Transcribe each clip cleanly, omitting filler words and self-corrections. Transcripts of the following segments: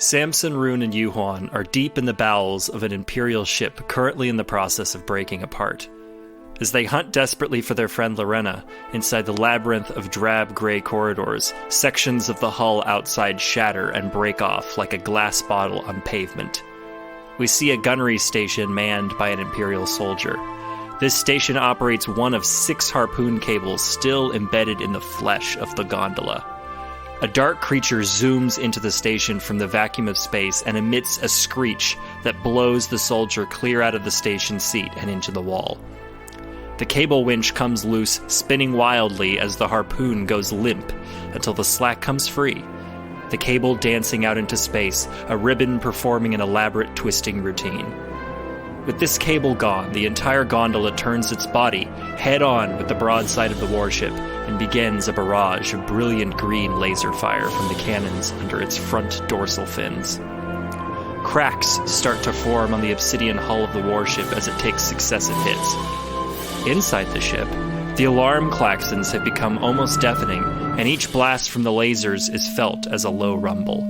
Samson, Rune, and Yuhuan are deep in the bowels of an Imperial ship currently in the process of breaking apart. As they hunt desperately for their friend Lorena, inside the labyrinth of drab gray corridors, sections of the hull outside shatter and break off like a glass bottle on pavement. We see a gunnery station manned by an Imperial soldier. This station operates one of 6 harpoon cables still embedded in the flesh of the gondola. A dark creature zooms into the station from the vacuum of space and emits a screech that blows the soldier clear out of the station seat and into the wall. The cable winch comes loose, spinning wildly as the harpoon goes limp until the slack comes free. The cable dancing out into space, a ribbon performing an elaborate twisting routine. With this cable gone, the entire gondola turns its body head-on with the broadside of the warship and begins a barrage of brilliant green laser fire from the cannons under its front dorsal fins. Cracks start to form on the obsidian hull of the warship as it takes successive hits. Inside the ship, the alarm klaxons have become almost deafening, and each blast from the lasers is felt as a low rumble.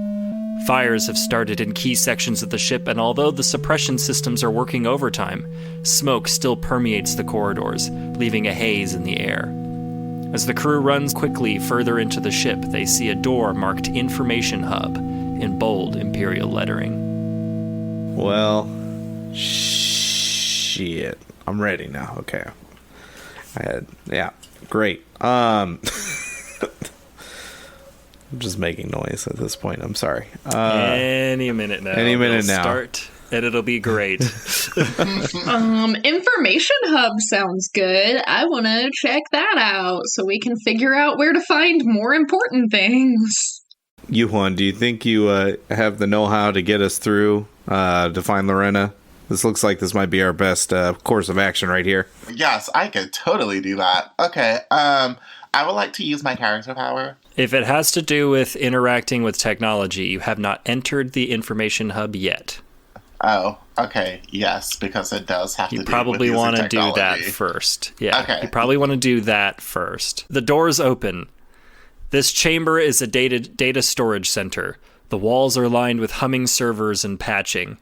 Fires have started in key sections of the ship, and although the suppression systems are working overtime, smoke still permeates the corridors, leaving a haze in the air. As the crew runs quickly further into the ship, they see a door marked Information Hub in bold Imperial lettering. Well, shit. I'm ready now. Okay. Great. I'm just making noise at this point. I'm sorry. Any minute now. Start, and it'll be great. Information Hub sounds good. I want to check that out so we can figure out where to find more important things. Yuhuan, do you think you have the know-how to get us through to find Lorena? This looks like this might be our best course of action right here. Yes, I could totally do that. Okay, I would like to use my character power. If it has to do with interacting with technology, you have not entered the Information Hub yet. Oh, okay, yes, because it does have to do with You probably want to do that technology. first. Yeah, Okay. You probably want to do that first. The doors open. This chamber is a data storage center. The walls are lined with humming servers and patching.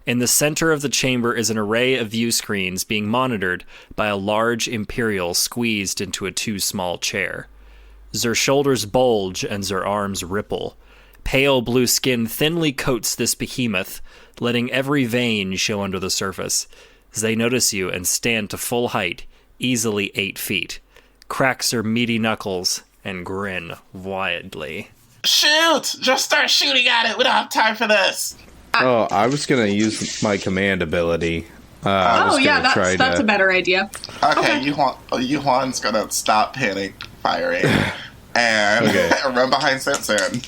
In the center of the chamber is an array of view screens being monitored by a large Imperial squeezed into a too small chair. Their shoulders bulge and their arms ripple. Pale blue skin thinly coats this behemoth, letting every vein show under the surface. They notice you and stand to full height, easily 8 feet. Cracks their meaty knuckles and grin widely. Shoot! Just start shooting at it. We don't have time for this. I was going to use my command ability. That's a better idea. Okay. Yuhuan's going to stop panic firing and run behind Samson.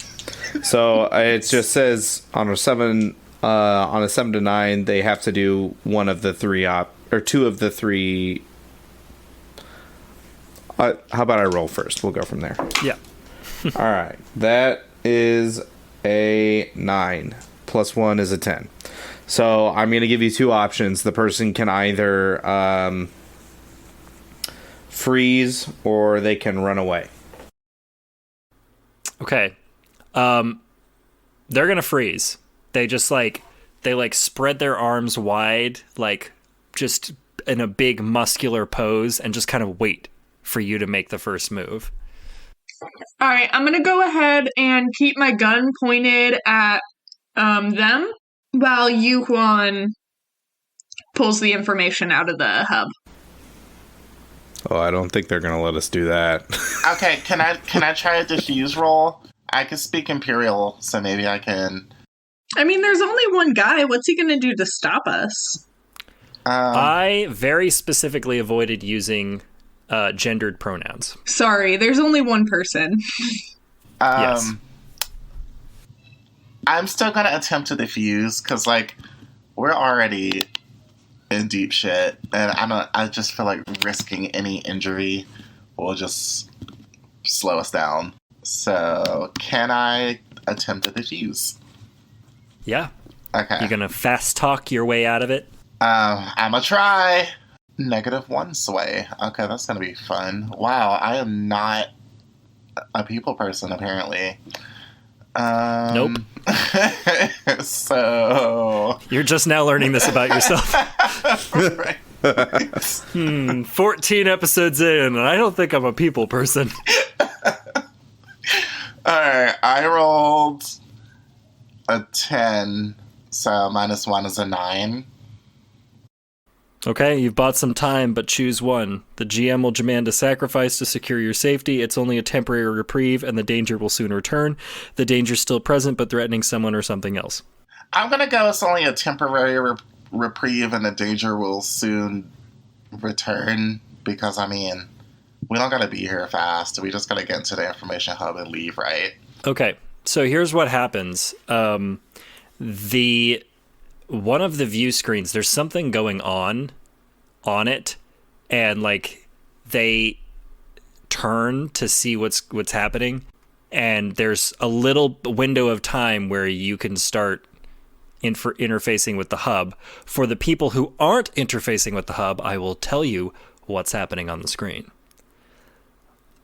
So it just says on a 7 to 9, they have to do one of the 3 or 2 of the 3. How about I roll first? We'll go from there. Yeah. All right. That is a 9. Plus 1 is a 10. So I'm going to give you 2 options. The person can either freeze or they can run away. Okay. They're going to freeze. They just they spread their arms wide, just in a big muscular pose, and just kind of wait for you to make the first move. All right, I'm going to go ahead and keep my gun pointed at them while Yuhuan pulls the information out of the hub. Oh, I don't think they're going to let us do that. Okay, can I try a diffuse roll? I can speak Imperial, so maybe I can. I mean, there's only one guy. What's he going to do to stop us? I very specifically avoided using gendered pronouns. Sorry, there's only one person. Yes. I'm still going to attempt to defuse, because, we're already in deep shit, and I just feel like risking any injury will just slow us down. So, can I attempt to defuse? Yeah. Okay. You're going to fast talk your way out of it? I'm gonna try. -1 sway. Okay, that's going to be fun. Wow, I am not a people person, apparently. Nope. So You're just now learning this about yourself. right. 14 episodes in, and I don't think I'm a people person. Alright, I rolled a 10, so -1 is a 9. Okay, you've bought some time, but choose one. The GM will demand a sacrifice to secure your safety. It's only a temporary reprieve, and the danger will soon return. The danger's still present, but threatening someone or something else. I'm gonna go it's only a temporary reprieve and the danger will soon return, because, I mean, we don't gotta be here fast. We just gotta get into the information hub and leave, right? Okay, so here's what happens. One of the view screens, there's something going on it, and like they turn to see what's happening, and there's a little window of time where you can start interfacing with the hub. For the people who aren't interfacing with the hub, I will tell you what's happening on the screen.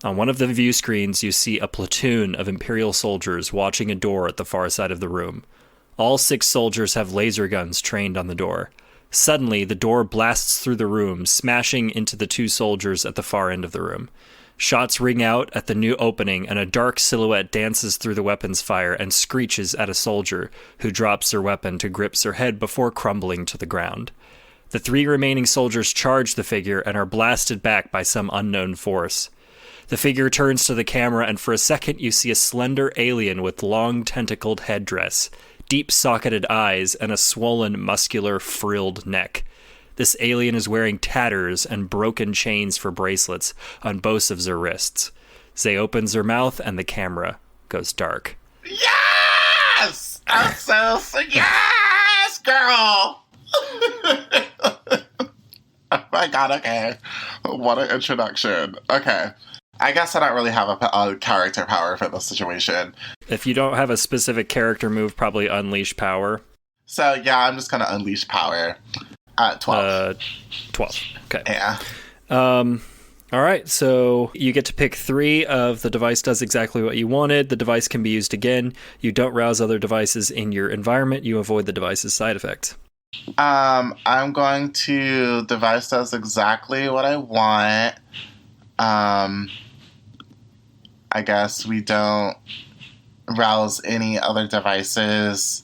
On one of the view screens, you see a platoon of Imperial soldiers watching a door at the far side of the room. All 6 soldiers have laser guns trained on the door. Suddenly, the door blasts through the room, smashing into the 2 soldiers at the far end of the room. Shots ring out at the new opening, and a dark silhouette dances through the weapon's fire and screeches at a soldier, who drops their weapon to grip their head before crumbling to the ground. The 3 remaining soldiers charge the figure and are blasted back by some unknown force. The figure turns to the camera, and for a second you see a slender alien with long tentacled headdress, deep-socketed eyes, and a swollen, muscular, frilled neck. This alien is wearing tatters and broken chains for bracelets on both of their wrists. They opens their mouth, and the camera goes dark. Yes! I'm so yes, girl! Oh my god, okay. What an introduction. Okay. I guess I don't really have a character power for this situation. If you don't have a specific character move, probably unleash power. So, yeah, I'm just going to unleash power. 12. 12. Okay. Yeah. All right, so you get to pick 3 of the device does exactly what you wanted. The device can be used again. You don't rouse other devices in your environment. You avoid the device's side effects. I'm going to... Device does exactly what I want. I guess we don't rouse any other devices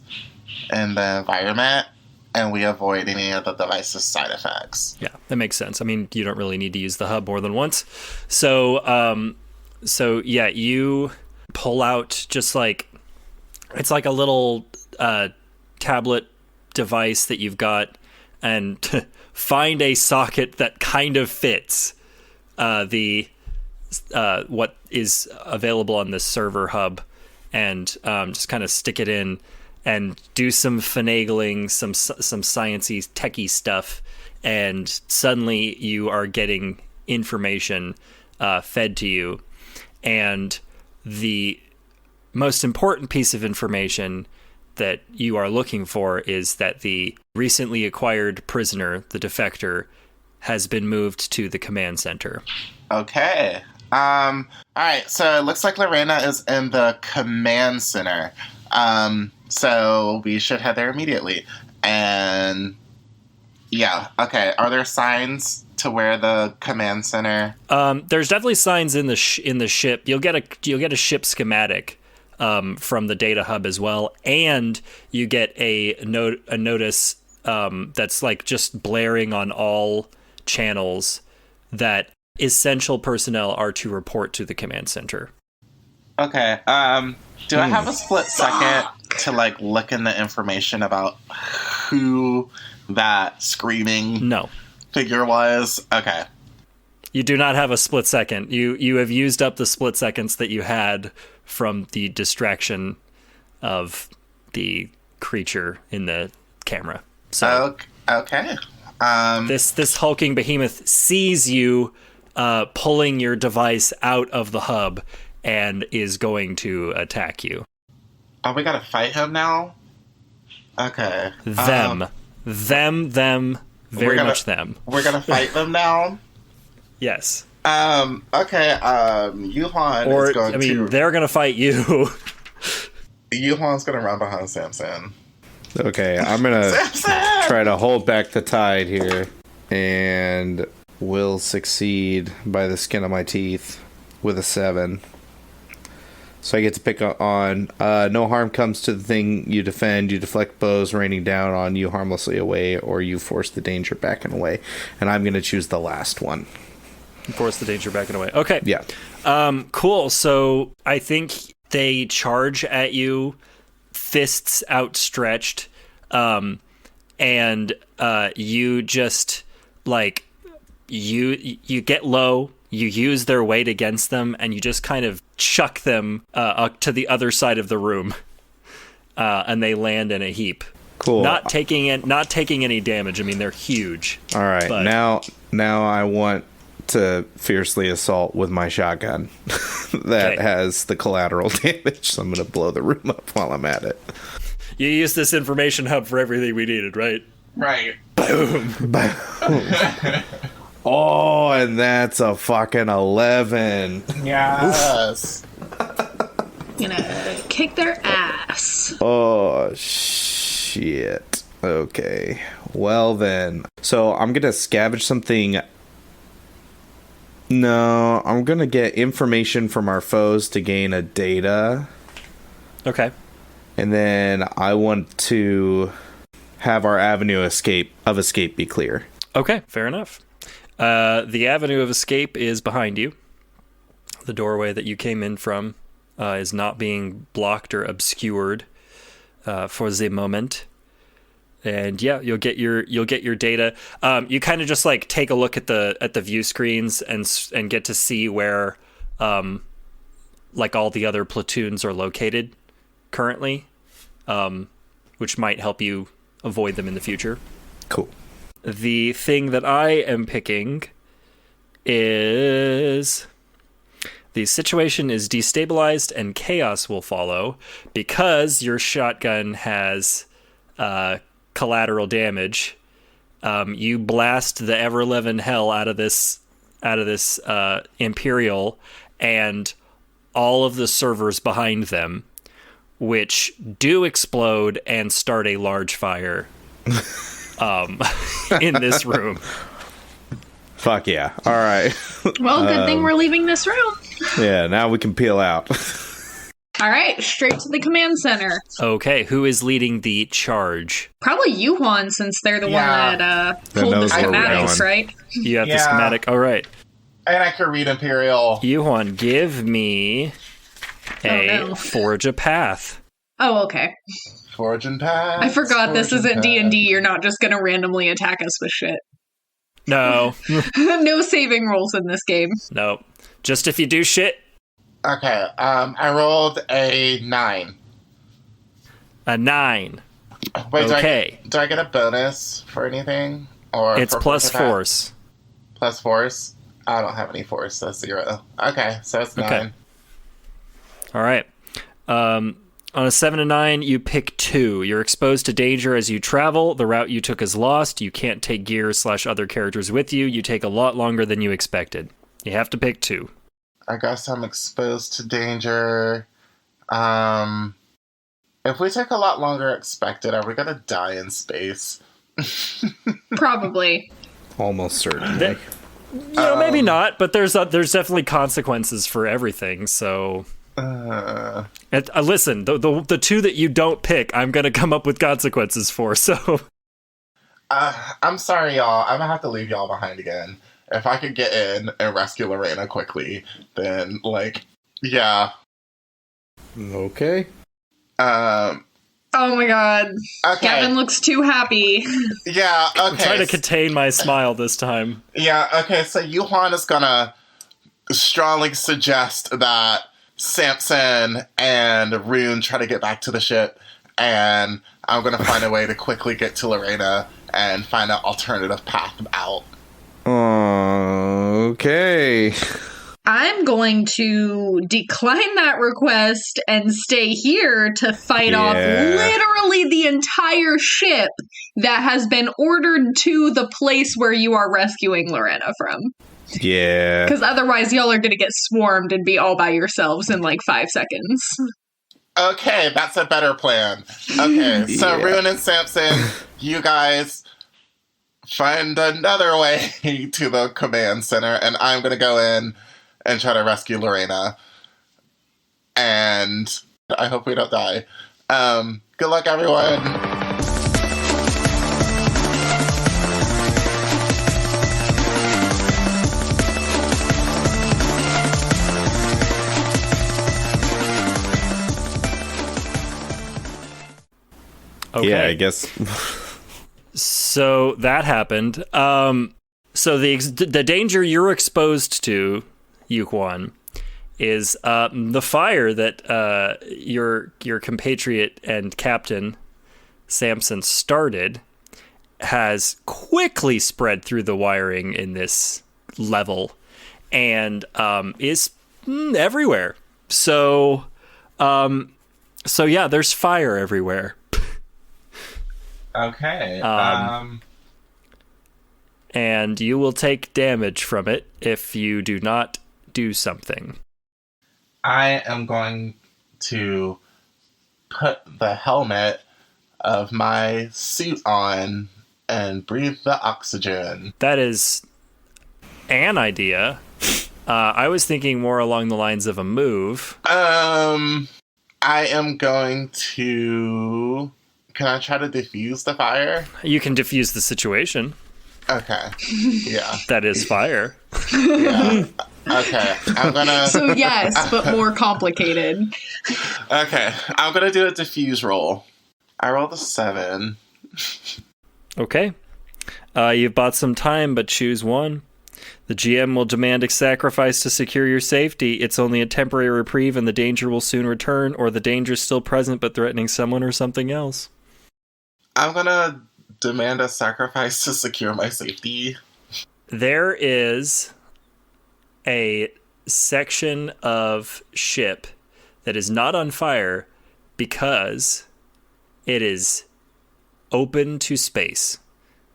in the environment, and we avoid any of the device's side effects. Yeah, that makes sense. I mean, you don't really need to use the hub more than once. So yeah, you pull out just like, it's like a little tablet device that you've got, and find a socket that kind of fits what is available on this server hub, and just kind of stick it in and do some finagling, some sciencey, techie stuff, and suddenly you are getting information fed to you. And the most important piece of information that you are looking for is that the recently acquired prisoner, the defector, has been moved to the command center. Okay. Alright, so it looks like Lorena is in the command center. So we should head there immediately. And yeah, okay. Are there signs to where the command center? There's definitely signs in the ship. You'll get a ship schematic from the data hub as well, and you get a notice that's like just blaring on all channels that essential personnel are to report to the command center. Okay. Do I have a split second to like look in the information about who that screaming figure was? Okay. You do not have a split second. You have used up the split seconds that you had from the distraction of the creature in the camera. So okay. This hulking behemoth sees you pulling your device out of the hub and is going to attack you. Oh, we gotta fight him now? Okay. Them. Very much them. We're gonna fight them now? Yes. Okay, Yuhuan is going to... they're gonna fight you. Yuhuan's gonna run behind Samson. Okay, I'm gonna Samson! try to hold back the tide here, and will succeed by the skin of my teeth with a 7. So I get to pick on no harm comes to the thing you defend. You deflect blows raining down on you harmlessly away, or you force the danger back and away. And I'm going to choose the last one. Force the danger back and away. Okay. Yeah. Cool. So I think they charge at you, fists outstretched, and you just like you get low. You use their weight against them, and you just kind of chuck them up to the other side of the room, and they land in a heap. Cool. Not taking any damage. I mean, they're huge. All right. But Now I want to fiercely assault with my shotgun that has the collateral damage. So I'm going to blow the room up while I'm at it. You use this information hub for everything we needed, right? Right. Boom. Boom. Oh, and that's a fucking 11. Yes. Gonna kick their ass. Oh, shit. Okay. Well, then. So I'm going to scavenge something. No, I'm going to get information from our foes to gain a data. Okay. And then I want to have our avenue of escape be clear. Okay, fair enough. The avenue of escape is behind you. The doorway that you came in from is not being blocked or obscured for the moment. And yeah, you'll get your data. You kind of just like take a look at the view screens and get to see where like all the other platoons are located currently, which might help you avoid them in the future. Cool. The thing that I am picking is the situation is destabilized and chaos will follow because your shotgun has collateral damage. You blast the ever-living hell out of this Imperial and all of the servers behind them, which do explode and start a large fire. In this room. Fuck yeah. All right. Well, good thing we're leaving this room. Yeah, now we can peel out. All right, straight to the command center. Okay, who is leading the charge? Probably Yuhuan, since they're the one that pulled the knows where we're schematics, going. right? You have the schematic. All right. And I can read Imperial. Yuhuan, give me no. Forge a Path. Oh, okay. Fortune path. I forgot this Fortune isn't path. D&D. You're not just going to randomly attack us with shit. No. No saving rolls in this game. No. Just if you do shit. Okay, I rolled a 9. A 9. Wait, Okay. do I get a bonus for anything? Or It's for plus Fortune path? force. Plus force? I don't have any force, so 0. Okay, so it's 9. Okay. All right. On a 7 and 9, you pick 2. You're exposed to danger as you travel. The route you took is lost. You can't take gear / other characters with you. You take a lot longer than you expected. You have to pick 2. I guess I'm exposed to danger. If we take a lot longer expected, are we gonna die in space? Probably. Almost certainly. Maybe not, but there's definitely consequences for everything, so... listen, the 2 that you don't pick, I'm gonna come up with consequences for, so... I'm sorry, y'all. I'm gonna have to leave y'all behind again. If I could get in and rescue Lorena quickly, then, yeah. Okay. Oh my god. Okay. Gavin looks too happy. Yeah, okay. I'm trying to contain my smile this time. Yeah, okay, so Yuhuan is gonna strongly suggest that Samson and Rune try to get back to the ship, and I'm gonna find a way to quickly get to Lorena and find an alternative path out. Okay. I'm going to decline that request and stay here to fight off literally the entire ship that has been ordered to the place where you are rescuing Lorena from. Yeah. Because otherwise y'all are going to get swarmed and be all by yourselves in 5 seconds. Okay, that's a better plan. Okay, so Yeah. Rune and Samson, you guys find another way to the command center, and I'm gonna go in and try to rescue Lorena. And I hope we don't die. Good luck, everyone. Okay. Yeah, I guess. So that happened. So the danger you're exposed to, Yuhuan, is the fire that your compatriot and captain Samson started has quickly spread through the wiring in this level and is everywhere. So yeah, there's fire everywhere. Okay. And you will take damage from it if you do not do something. I am going to put the helmet of my suit on and breathe the oxygen. That is an idea. I was thinking more along the lines of a move. I am going to... Can I try to defuse the fire? You can diffuse the situation. Okay. Yeah. That is fire. Yeah. Okay. I'm gonna... So yes, but more complicated. Okay. I'm gonna do a diffuse roll. I rolled a 7. Okay. You've bought some time, but choose one. The GM will demand a sacrifice to secure your safety. It's only a temporary reprieve and the danger will soon return, or the danger is still present but threatening someone or something else. I'm gonna demand a sacrifice to secure my safety. There is a section of ship that is not on fire because it is open to space.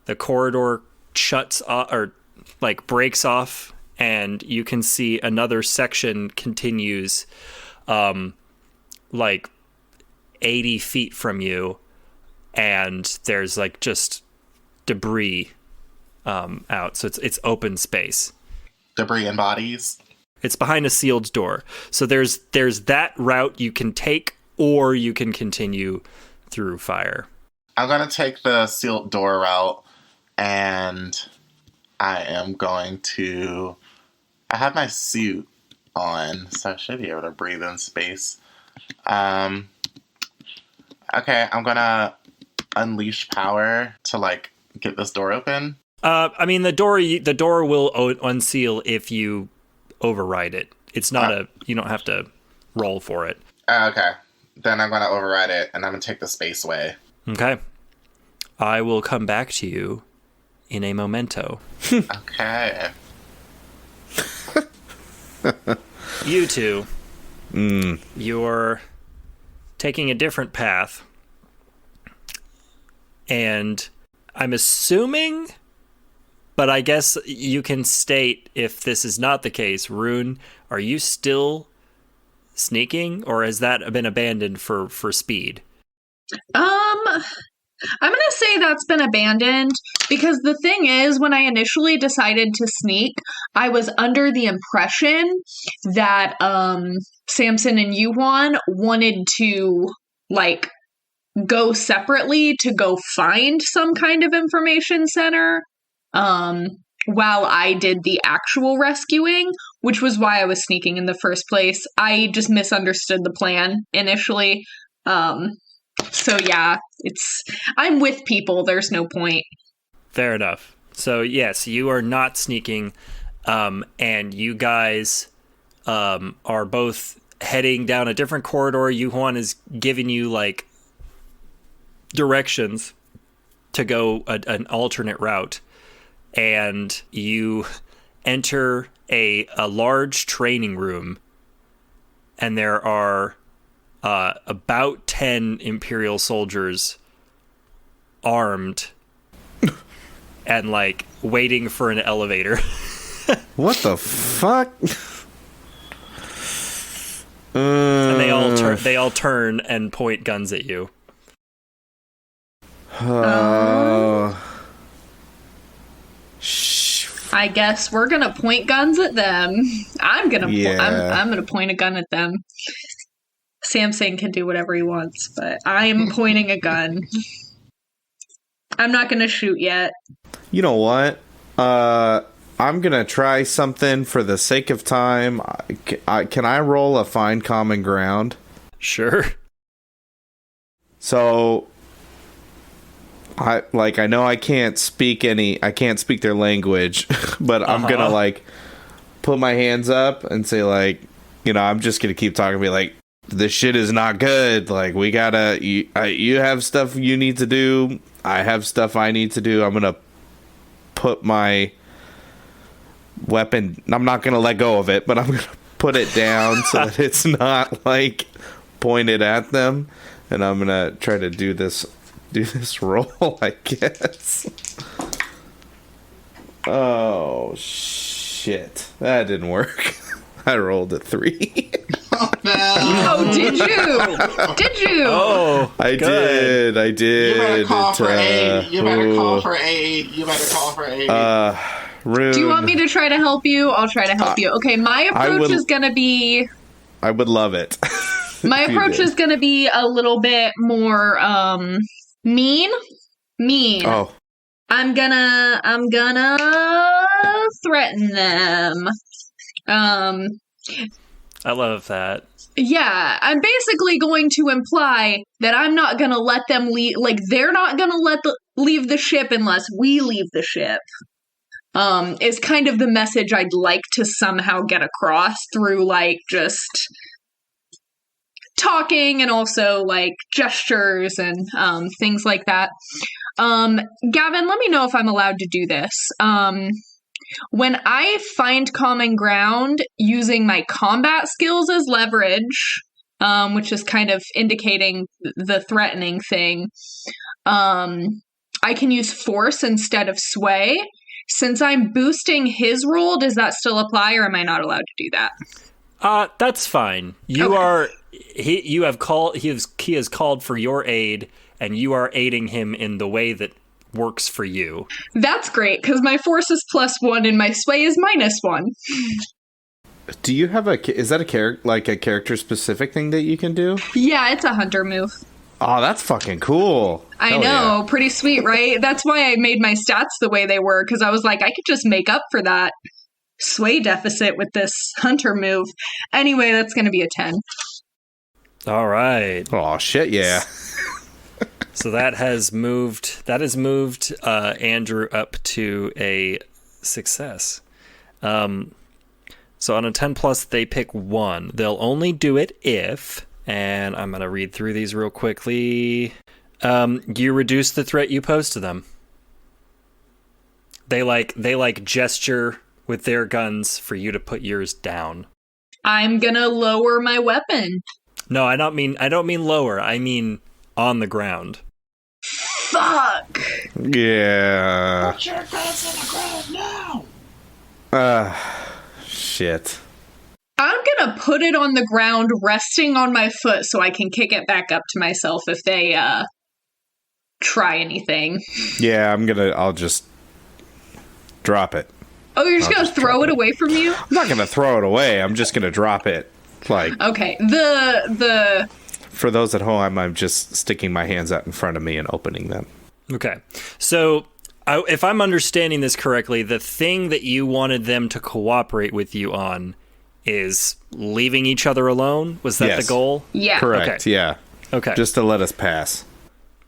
The corridor shuts off, or like breaks off, and you can see another section continues like 80 feet from you, and there's like just debris out. So it's open space. Debris and bodies. It's behind a sealed door. So there's that route you can take, or you can continue through fire. I'm gonna take the sealed door route, and I am going to... I have my suit on, so I should be able to breathe in space. Okay, I'm gonna unleash power to, like, get this door open. I mean, the door will unseal if you override it. It's not you don't have to roll for it. Okay, then I'm gonna override it, and I'm gonna take the space way. Okay. I will come back to you in a memento. Okay. You two, you're taking a different path. And I'm assuming, but I guess you can state if this is not the case, Rune, are you still sneaking, or has that been abandoned for speed? I'm gonna say that's been abandoned because the thing is, when I initially decided to sneak, I was under the impression that Samson and Yuhuan wanted to like go separately to go find some kind of information center while I did the actual rescuing, which was why I was sneaking in the first place. I just misunderstood the plan initially. So yeah, I'm with people. There's no point. Fair enough. So yes, you are not sneaking, and you guys are both heading down a different corridor. Yuhuan is giving you like directions to go an alternate route, and you enter a large training room, and there are about 10 Imperial soldiers armed and like waiting for an elevator. What the fuck? And they all turn and point guns at you. I guess we're gonna point guns at them. I'm gonna point a gun at them. Samson can do whatever he wants, but I'm pointing a gun. I'm not gonna shoot yet. You know what? I'm gonna try something for the sake of time. Can I roll a find common ground? Sure. So, I know I can't speak their language, but I'm gonna like put my hands up and say like, I'm just gonna keep talking, and be like, this shit is not good. Like, we gotta, you have stuff you need to do. I have stuff I need to do. I'm gonna put my weapon. I'm not gonna let go of it, but I'm gonna put it down so that it's not like pointed at them. And I'm gonna try to do this roll, I guess. Oh shit, that didn't work. I rolled a 3. Oh, no. Oh, did you? Did you? Oh, I good. did. You better call for aid. You better call for aid. Rune, Do you want me to try to help you? I'll try to help you. Okay, my approach is gonna be. I would love it. My approach is gonna be a little bit more mean. Oh. I'm gonna threaten them. I love that. Yeah, I'm basically going to imply that I'm not gonna let them leave. Like, they're not gonna leave the ship unless we leave the ship. Is kind of the message I'd like to somehow get across through, like, just talking and also, like, gestures and things like that. Gavin, let me know if I'm allowed to do this. When I find common ground using my combat skills as leverage, which is kind of indicating the threatening thing, I can use force instead of sway. Since I'm boosting his roll, does that still apply, or am I not allowed to do that? That's fine. You are. He has called for your aid, and you are aiding him in the way that works for you. That's great, because my force is +1 and my sway is -1. Do you have is that a character specific thing that you can do? Yeah, it's a hunter move. Oh, that's fucking cool. I know, yeah. Pretty sweet, right? That's why I made my stats the way they were, because I was like, I could just make up for that sway deficit with this hunter move. Anyway, that's going to be a 10. All right. Oh, shit, yeah. So that has moved Andrew up to a success. So on a 10 plus, they pick 1. They'll only do it if, and I'm going to read through these real quickly. You reduce the threat you pose to them. They gesture with their guns for you to put yours down. I'm going to lower my weapon. No, I don't mean lower. I mean on the ground. Fuck. Yeah. Put your guns on the ground now. Shit. I'm gonna put it on the ground, resting on my foot, so I can kick it back up to myself if they try anything. Yeah, I'll just drop it. Oh, you're just gonna throw it away from you? I'm not gonna throw it away. I'm just gonna drop it. Like, okay. The For those at home, I'm just sticking my hands out in front of me and opening them. Okay. So, if I'm understanding this correctly, the thing that you wanted them to cooperate with you on is leaving each other alone? Was that the goal? Yeah. Correct, okay. Yeah. Okay. Just to let us pass.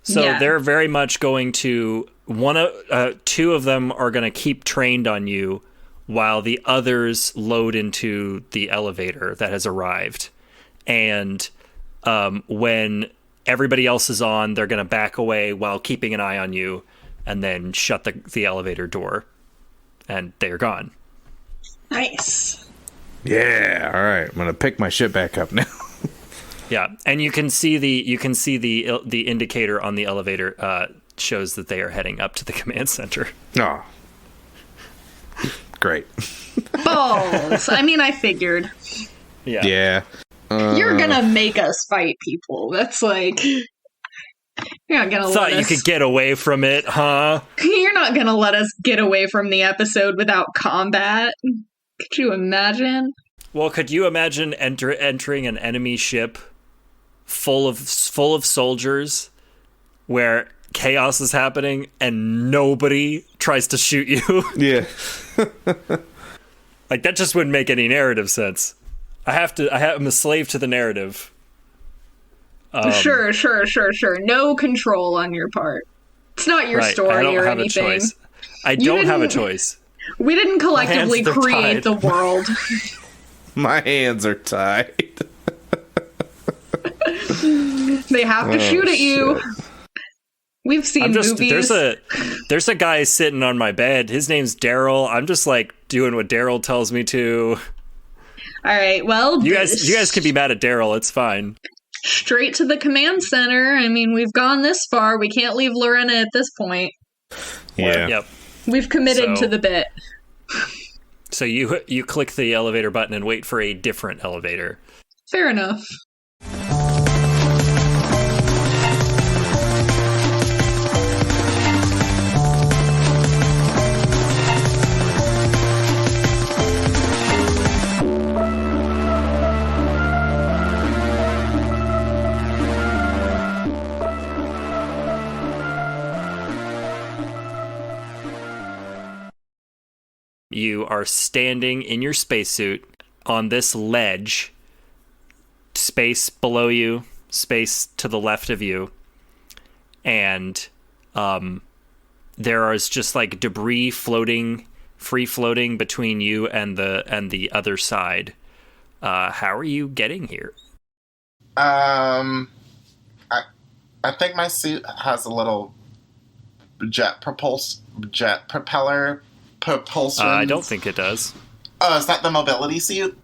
So they're very much going to... two of them are going to keep trained on you while the others load into the elevator that has arrived. And when everybody else is on, they're going to back away while keeping an eye on you and then shut the elevator door. And they're gone. Nice. Yeah, all right. I'm going to pick my shit back up now. Yeah, and you can see the indicator on the elevator shows that they are heading up to the command center. Oh. Great. Balls. I mean, I figured. Yeah. Yeah. You're gonna make us fight people. That's like, you're not gonna Thought let you us. could get away from it, huh? You're not gonna let us get away from the episode without combat. Could you imagine? Well, could you imagine entering an enemy ship full of soldiers where chaos is happening and nobody tries to shoot you? Yeah. Like, that just wouldn't make any narrative sense. I'm a slave to the narrative. Sure. No control on your part. It's not your Right, story I don't or have anything. a choice. I don't have a didn't- choice. We didn't collectively hands are create tied. the world. My hands are tied. They have to shoot at you. shit. We've seen movies. There's a guy sitting on my bed. His name's Daryl. I'm just like doing what Daryl tells me to. All right, well, You guys can be mad at Daryl. It's fine. straight to the command center. I mean, we've gone this far. We can't leave Lorena at this point. Yeah. Yep. We've committed So- to the bit. So you click the elevator button and wait for a different elevator. Fair enough. You are standing in your spacesuit on this ledge, space below you, space to the left of you, and there is just like debris free floating between you and the other side. How are you getting here? I think my suit has a little jet propeller propulsion. I don't think it does. Oh, is that the mobility suit?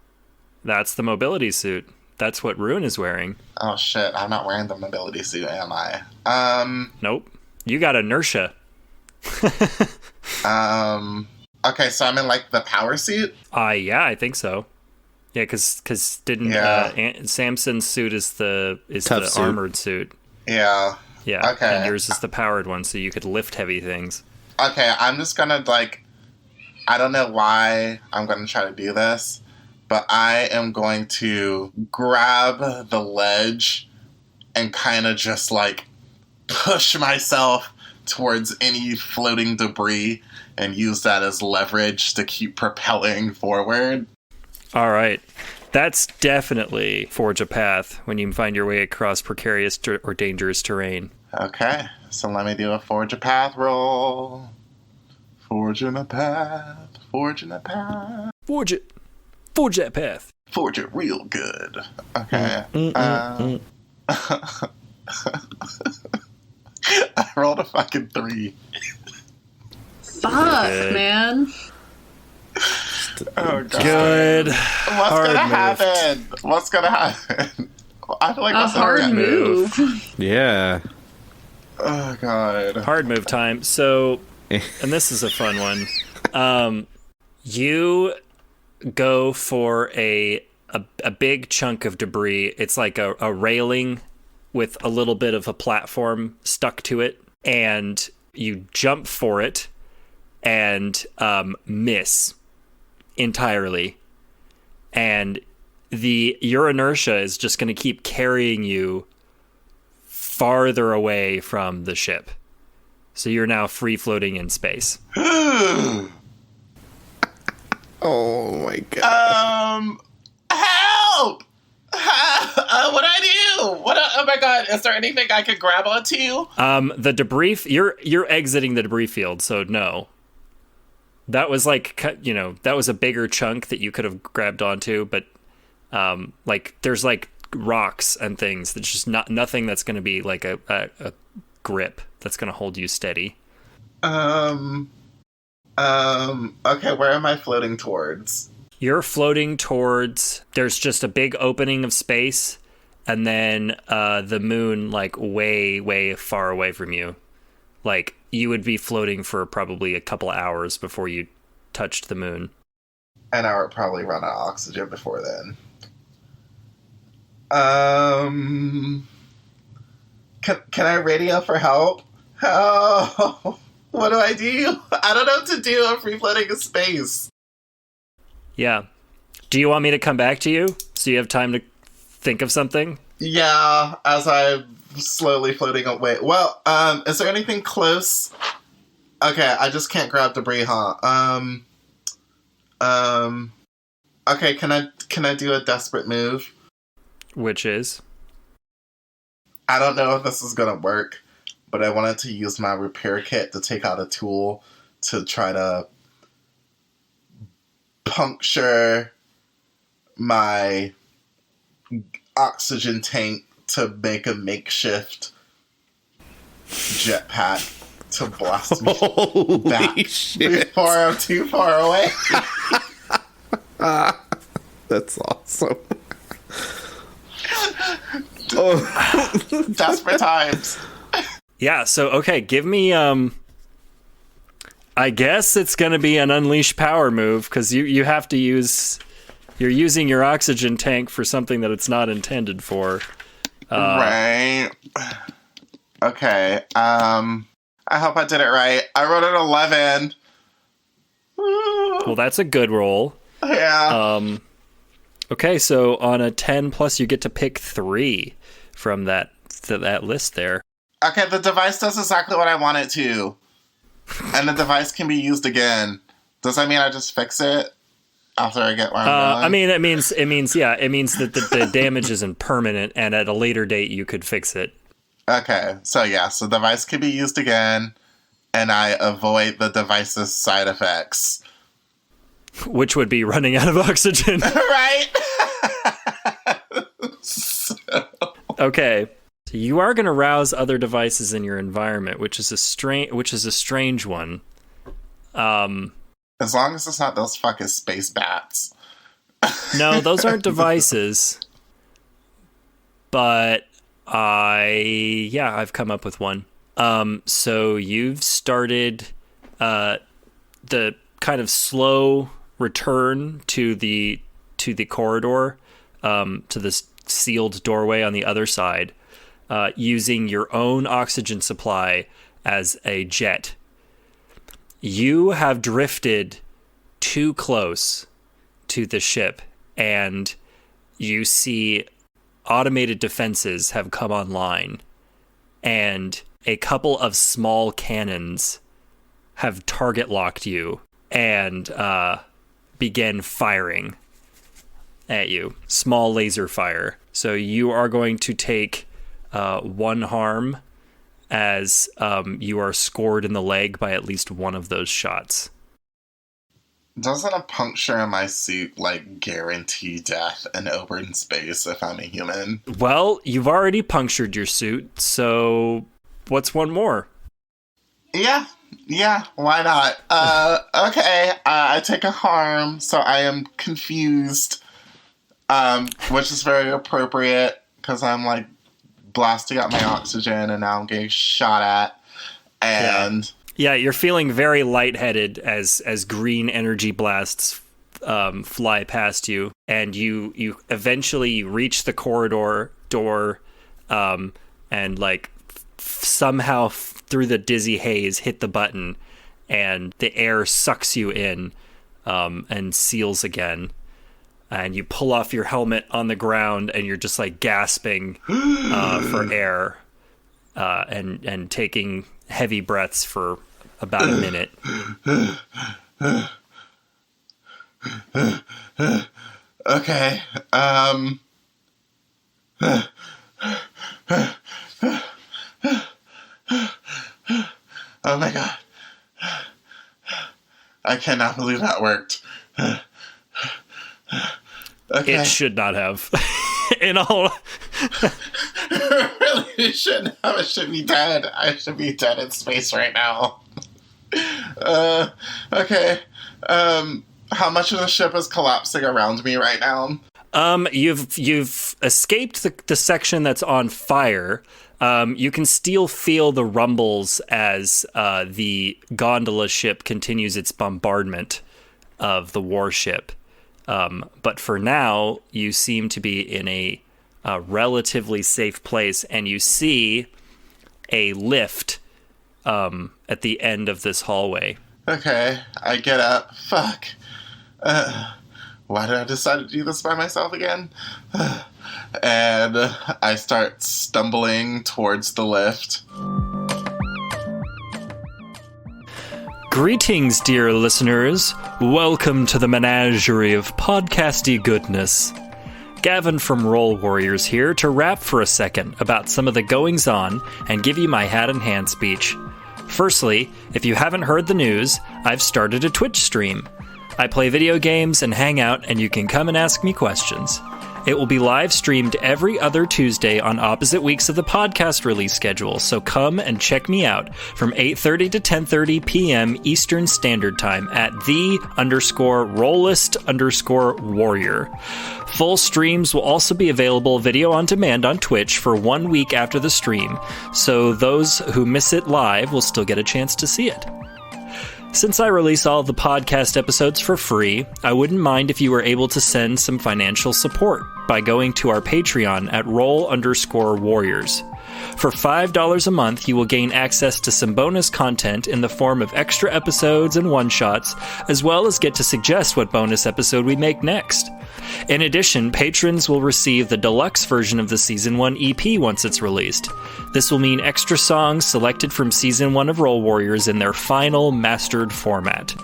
That's the mobility suit. That's what Rune is wearing. Oh shit, I'm not wearing the mobility suit, am I? Nope. You got inertia. Okay, so I'm in like the power suit? Yeah, I think so. Yeah, because didn't Samson's suit is the Tough suit. armored suit. Yeah. Yeah. Okay. And yours is the powered one, so you could lift heavy things. Okay, I'm just gonna I don't know why I'm gonna try to do this, but I am going to grab the ledge and kind of just push myself towards any floating debris and use that as leverage to keep propelling forward. All right. That's definitely forge a path when you find your way across precarious or dangerous terrain. Okay, so let me do a forge a path roll. Forging a path, forging a path. Forge it. Forge that path. Forge it real good. Okay. I rolled a fucking 3. Fuck, Good. man. Oh god. Good. What's Hard gonna move. happen? What's gonna happen? I feel like A that's hard move. Yeah. Oh god. Hard move time. So, and this is a fun one. You go for a big chunk of debris. It's like a railing with a little bit of a platform stuck to it, and you jump for it and miss entirely. And your inertia is just going to keep carrying you farther away from the ship. So you're now free floating in space. Oh my god. Help! What do I do? Oh my god, is there anything I can grab onto? The debris, you're exiting the debris field, so no. That was that was a bigger chunk that you could have grabbed onto, but there's rocks and things that's just nothing that's going to be like a grip that's going to hold you steady. Okay, where am I floating towards? You're floating towards, there's just a big opening of space, and then the moon way, way far away from you. You would be floating for probably a couple of hours before you touched the moon. And I would probably run out of oxygen before then. Can I radio for help? Oh, what do I do? I don't know what to do. I'm free floating in space. Yeah. Do you want me to come back to you so you have time to think of something? Yeah, as I'm slowly floating away. Well, is there anything close? Okay, I just can't grab debris, huh? Okay, can I do a desperate move? Which is? I don't know if this is gonna work, but I wanted to use my repair kit to take out a tool to try to puncture my oxygen tank to make a makeshift jetpack to blast me back shit. before I'm too far away. That's awesome. Desperate times. Yeah, so, okay, give me, I guess it's gonna be an unleash power move, because you have to use... You're using your oxygen tank for something that it's not intended for. Right. Okay, I hope I did it right. I wrote an 11. Well, that's a good roll. Yeah. Okay, so on a 10 plus, you get to pick 3 from that list there. Okay, the device does exactly what I want it to. And the device can be used again. Does that mean I just fix it after I get where I'm going? I mean, it means that the damage isn't permanent, and at a later date you could fix it. Okay, so the device can be used again, and I avoid the device's side effects. Which would be running out of oxygen. Right? Okay. So you are going to rouse other devices in your environment, which is a strange one. As long as it's not those fucking space bats. No, those aren't devices. But I've come up with one. So you've started the kind of slow return to the corridor, to this sealed doorway on the other side, using your own oxygen supply as a jet. You have drifted too close to the ship, and you see automated defenses have come online, and a couple of small cannons have target locked you and begin firing at you. Small laser fire. So you are going to take 1 harm as you are scored in the leg by at least one of those shots. Doesn't a puncture in my suit, guarantee death in open space if I'm a human? Well, you've already punctured your suit, so what's one more? Yeah, why not? Okay, I take a harm, so I am confused, which is very appropriate, because I'm, blasting out my oxygen, and now I'm getting shot at, and... Yeah, you're feeling very lightheaded as green energy blasts fly past you, and you eventually reach the corridor door, and somehow through the dizzy haze hit the button, and the air sucks you in and seals again. And you pull off your helmet on the ground, and you're just gasping for air and taking heavy breaths for about a minute. Okay. Oh my god. I cannot believe that worked. Okay. It should not have. In all... Really shouldn't have. I should be dead. I should be dead in space right now. Okay. How much of the ship is collapsing around me right now? You've escaped the section that's on fire. You can still feel the rumbles as the gondola ship continues its bombardment of the warship. But for now, you seem to be in a a relatively safe place, and you see a lift at the end of this hallway. Okay, I get up. Fuck. Why did I decide to do this by myself again? And I start stumbling towards the lift. Greetings, dear listeners. Welcome to the menagerie of podcasty goodness. Gavin from Roll Warriors here to rap for a second about some of the goings-on and give you my hat-in-hand speech. Firstly, if you haven't heard the news, I've started a Twitch stream. I play video games and hang out, and you can come and ask me questions. It will be live streamed every other Tuesday on opposite weeks of the podcast release schedule, so come and check me out from 8:30 to 10:30 p.m. Eastern Standard Time at the_rollist_warrior. Full streams will also be available video on demand on Twitch for 1 week after the stream, so those who miss it live will still get a chance to see it. Since I release all of the podcast episodes for free, I wouldn't mind if you were able to send some financial support by going to our Patreon at roll_warriors. For $5 a month, you will gain access to some bonus content in the form of extra episodes and one-shots, as well as get to suggest what bonus episode we make next. In addition, patrons will receive the deluxe version of the Season 1 EP once it's released. This will mean extra songs selected from Season 1 of Roll Warriors in their final mastered format.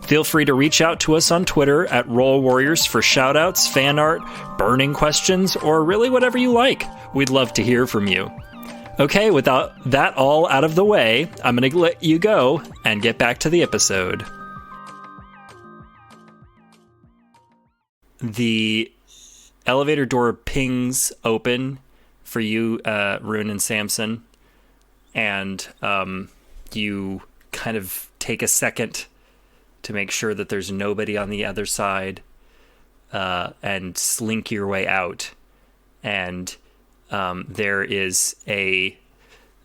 Feel free to reach out to us on Twitter at Roll Warriors for shoutouts, fan art, burning questions, or really whatever you like. We'd love to hear from you. Okay, without that all out of the way, I'm going to let you go and get back to the episode. The elevator door pings open for you, Rune and Samson, and you kind of take a second to make sure that there's nobody on the other side, and slink your way out. And there is an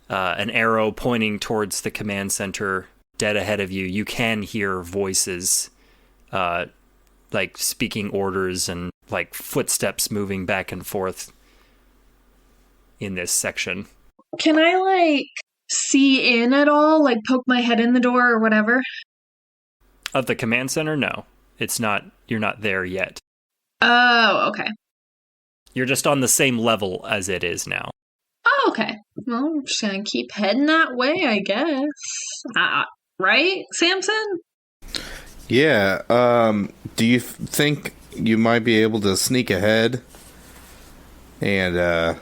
arrow pointing towards the command center dead ahead of you. You can hear voices, like speaking orders and like footsteps moving back and forth in this section. Can I, like, see in at all? Like, poke my head in the door or whatever? Of the command center? No. It's not, you're not there yet. Oh, okay. You're just on the same level as it is now. Oh, okay. Well, I'm just gonna keep heading that way, I guess. Right, Samson? Yeah, do you think you might be able to sneak ahead and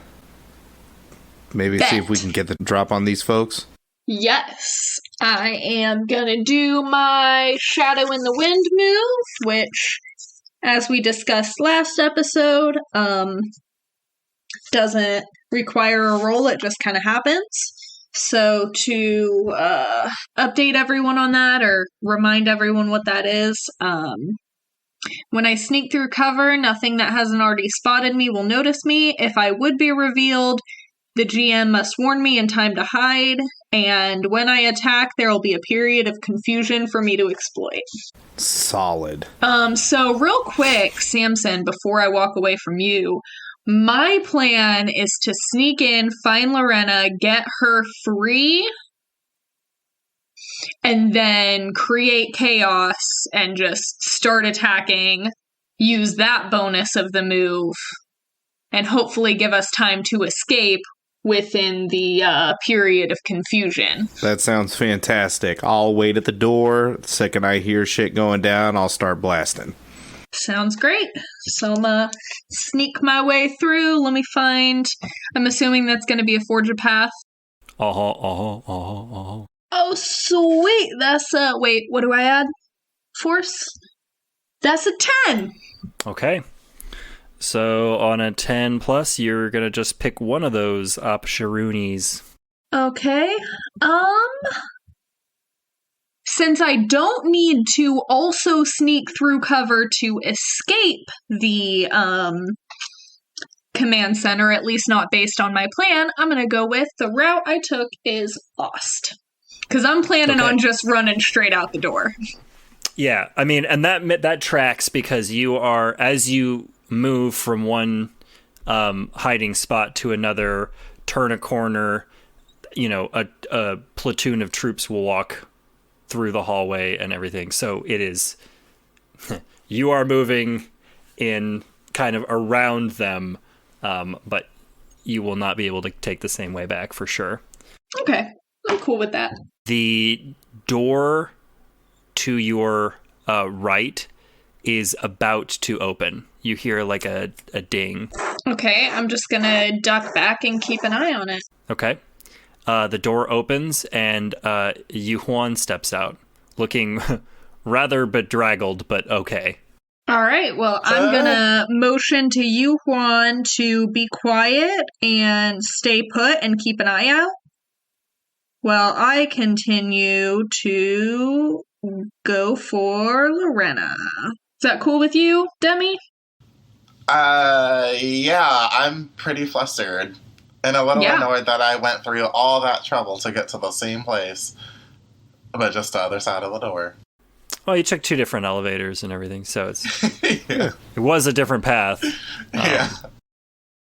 maybe see if we can get the drop on these folks? Yes, I am gonna do my Shadow in the Wind move, which, as we discussed last episode, doesn't require a roll, it just kind of happens. So to update everyone on that, or remind everyone what that is, when I sneak through cover, nothing that hasn't already spotted me will notice me. If I would be revealed, the GM must warn me in time to hide, and when I attack, there will be a period of confusion for me to exploit. Solid. So real quick, Samson, before I walk away from you, my plan is to sneak in, find Lorena, get her free, and then create chaos and just start attacking, use that bonus of the move, and hopefully give us time to escape within the period of confusion. That sounds fantastic. I'll wait at the door. The second I hear shit going down, I'll start blasting. Sounds great. So I'm gonna sneak my way through. Let me find... I'm assuming that's gonna be a forge a path. Oh, sweet! That's wait, what do I add? Force? That's a 10! Okay. So on a 10 plus, you're gonna just pick one of those opsharoonies. Okay. Since I don't need to also sneak through cover to escape the command center, at least not based on my plan, I'm gonna go with the route I took is lost. Because I'm planning on just running straight out the door. Yeah, I mean, and that tracks because you are, as you move from one hiding spot to another, turn a corner, a platoon of troops will walk through the hallway and everything. So it is, you are moving in kind of around them, but you will not be able to take the same way back for sure. Okay, I'm cool with that. The door to your right is about to open. You hear like a ding. Okay, I'm just gonna duck back and keep an eye on it. Okay. The door opens and Yuhuan steps out, looking rather bedraggled, but okay. All right, well, I'm gonna motion to Yuhuan to be quiet and stay put and keep an eye out, while I continue to go for Lorena. Is that cool with you, Demi? Yeah, I'm pretty flustered. And a little annoyed that I went through all that trouble to get to the same place, but just the other side of the door. Well, you checked 2 different elevators and everything, so it was a different path. Yeah.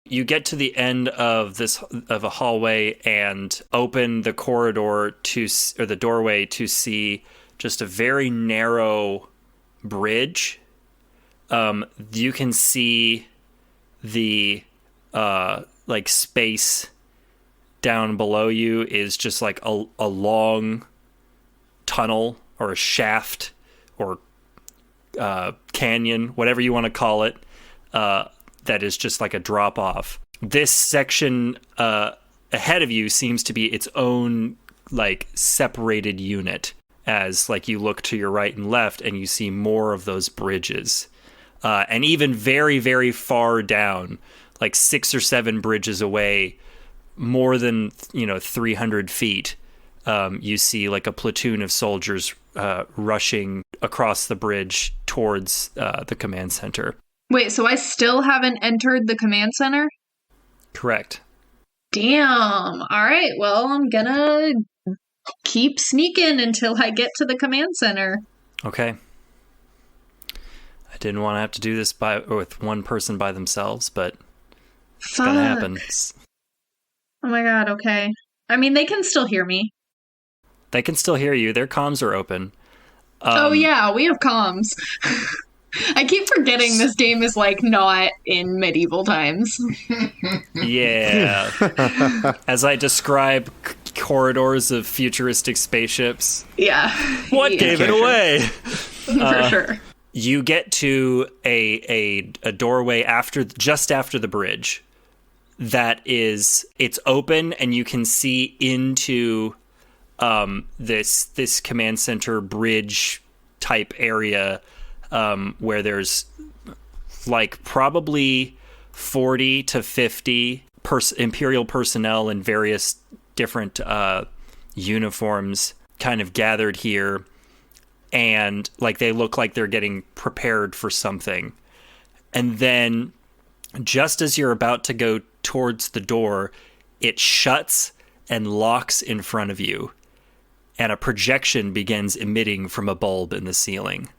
You get to the end of a hallway and open the corridor or the doorway to see just a very narrow bridge. You can see the space down below you is just like a long tunnel or a shaft or canyon, whatever you want to call it, that is just like a drop off. This section ahead of you seems to be its own like separated unit, as like you look to your right and left and you see more of those bridges. And even very, very far down, like 6 or 7 bridges away, more than 300 feet, you see like a platoon of soldiers rushing across the bridge towards the command center. Wait, so I still haven't entered the command center? Correct. Damn. All right, well, I'm gonna keep sneaking until I get to the command center. Okay. I didn't want to have to do this with one person by themselves, but it's gonna happen. Oh my god, okay. I mean, they can still hear me. They can still hear you. Their comms are open. Oh yeah, we have comms. I keep forgetting this game is like not in medieval times. Yeah. As I describe corridors of futuristic spaceships. Yeah. What gave it away? For sure. You get to a doorway just after the bridge it's open, and you can see into this command center bridge type area, where there's like probably 40 to 50 Imperial personnel in various different uniforms kind of gathered here. And like they look like they're getting prepared for something. And then just as you're about to go towards the door, it shuts and locks in front of you. And a projection begins emitting from a bulb in the ceiling.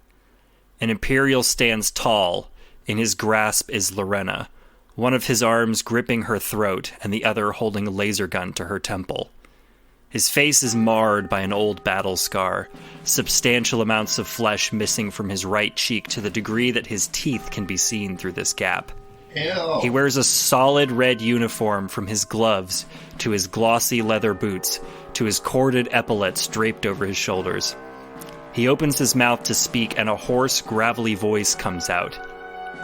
An Imperial stands tall. In his grasp is Lorena, one of his arms gripping her throat and the other holding a laser gun to her temple. His face is marred by an old battle scar, substantial amounts of flesh missing from his right cheek to the degree that his teeth can be seen through this gap. Ew. He wears a solid red uniform from his gloves to his glossy leather boots to his corded epaulets draped over his shoulders. He opens his mouth to speak and a hoarse, gravelly voice comes out.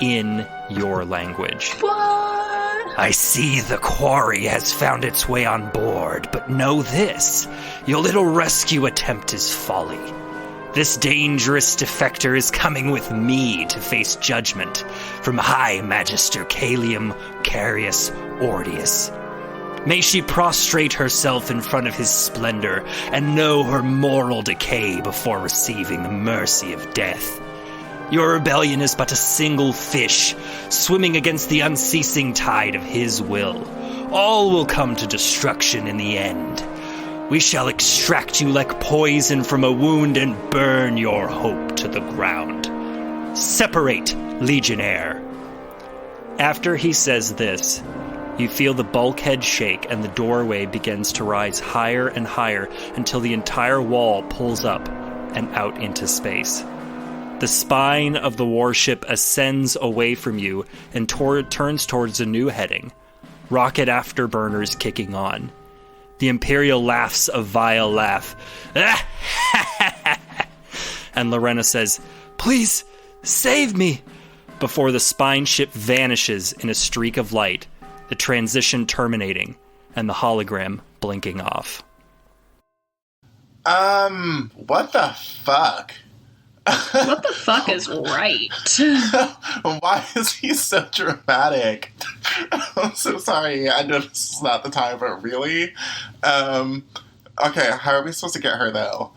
In your language. What? I see the quarry has found its way on board, but know this. Your little rescue attempt is folly. This dangerous defector is coming with me to face judgment from High Magister Calium Carius Ordius. May she prostrate herself in front of his splendor and know her moral decay before receiving the mercy of death. Your rebellion is but a single fish, swimming against the unceasing tide of his will. All will come to destruction in the end. We shall extract you like poison from a wound and burn your hope to the ground. Separate, Legionnaire. After he says this, you feel the bulkhead shake and the doorway begins to rise higher and higher until the entire wall pulls up and out into space. The spine of the warship ascends away from you and turns towards a new heading. Rocket afterburners kicking on. The Imperial laughs a vile laugh. And Lorena says, "Please, save me!" before the spine ship vanishes in a streak of light, the transition terminating, and the hologram blinking off. What the fuck? What the fuck is right? Why is he so dramatic? I'm so sorry. I know this is not the time, but really? Okay, how are we supposed to get her, though?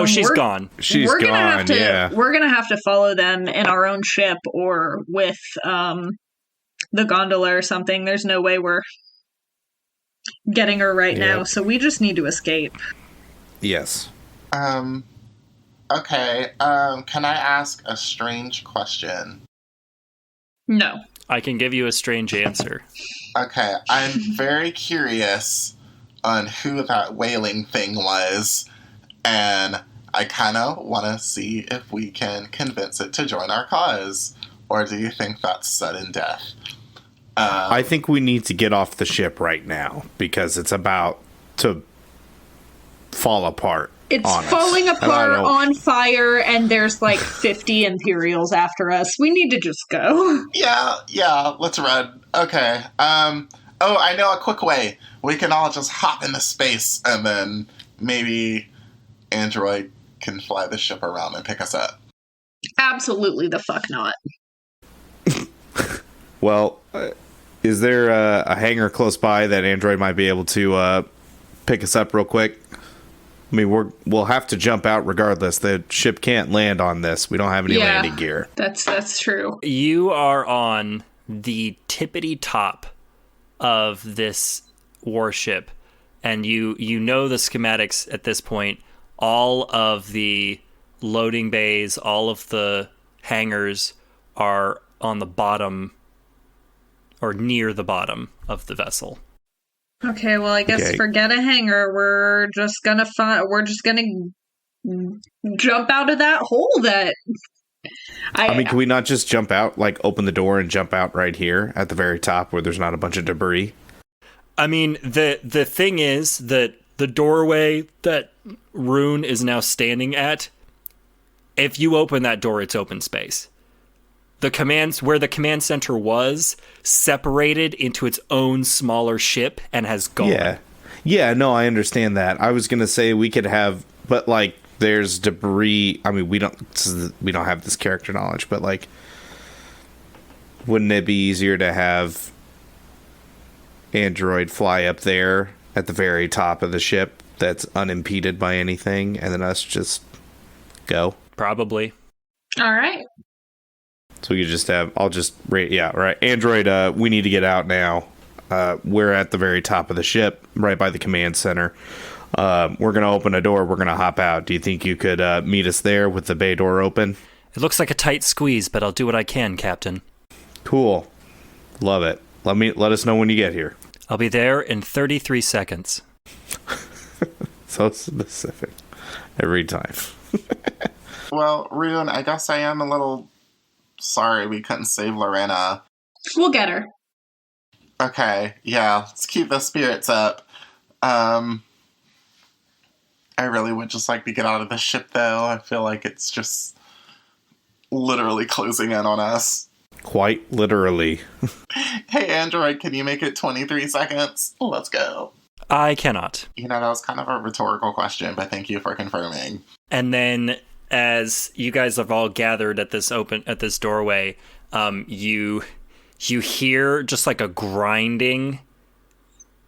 She's gone. She's gone, yeah. We're gonna have to follow them in our own ship or with the gondola or something. There's no way we're getting her right now, so we just need to escape. Yes. Okay, can I ask a strange question? No. I can give you a strange answer. Okay, I'm very curious on who that whaling thing was, and I kind of want to see if we can convince it to join our cause. Or do you think that's sudden death? I think we need to get off the ship right now, because it's about to fall apart. It's falling apart on fire, and there's like 50 Imperials after us. We need to just go. Yeah, let's run. Okay. I know a quick way. We can all just hop into space, and then maybe Android can fly the ship around and pick us up. Absolutely the fuck not. Well, is there a hangar close by that Android might be able to pick us up real quick? I mean, we'll have to jump out regardless. The ship can't land on this. We don't have any landing gear. That's true. You are on the tippity top of this warship, and you know the schematics at this point. All of the loading bays, all of the hangars are on the bottom or near the bottom of the vessel. Okay, well, I guess forget a hangar. We're just gonna jump out of that hole that... I mean, can we not just jump out, like open the door and jump out right here at the very top where there's not a bunch of debris? I mean, the thing is that the doorway that Rune is now standing at, if you open that door, it's open space. Where the command center was separated into its own smaller ship and has gone. Yeah, no, I understand that. I was going to say we could have, but like there's debris. I mean, we don't have this character knowledge, but like, wouldn't it be easier to have Android fly up there at the very top of the ship that's unimpeded by anything, and then us just go? Probably. All right. So we could just have, right. Android, we need to get out now. We're at the very top of the ship, right by the command center. We're going to open a door. We're going to hop out. Do you think you could meet us there with the bay door open? It looks like a tight squeeze, but I'll do what I can, Captain. Cool. Love it. Let us know when you get here. I'll be there in 33 seconds. So specific. Every time. Well, Rune, I guess I am a little... sorry we couldn't save Lorena. We'll get her. Okay, yeah, let's keep the spirits up. I really would just like to get out of the ship, though. I feel like it's just literally closing in on us. Quite literally. Hey, Android, can you make it 23 seconds? Let's go. I cannot. You know, that was kind of a rhetorical question, but thank you for confirming. And then, as you guys have all gathered at this doorway, you hear just like a grinding,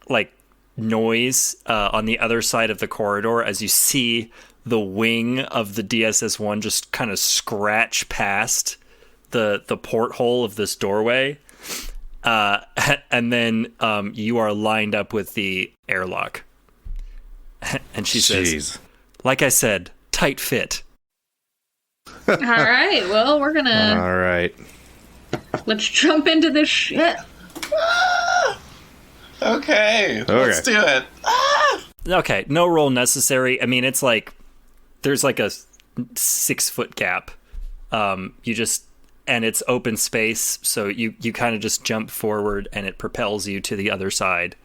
like noise on the other side of the corridor as you see the wing of the DSS-1 just kind of scratch past the porthole of this doorway, and then you are lined up with the airlock. And she says, "Like I said, tight fit." All right. Well, we're gonna. All right. Let's jump into this shit. Okay, let's do it. Okay, no roll necessary. I mean, it's like there's like a 6-foot gap. You just, and it's open space, so you kind of just jump forward and it propels you to the other side.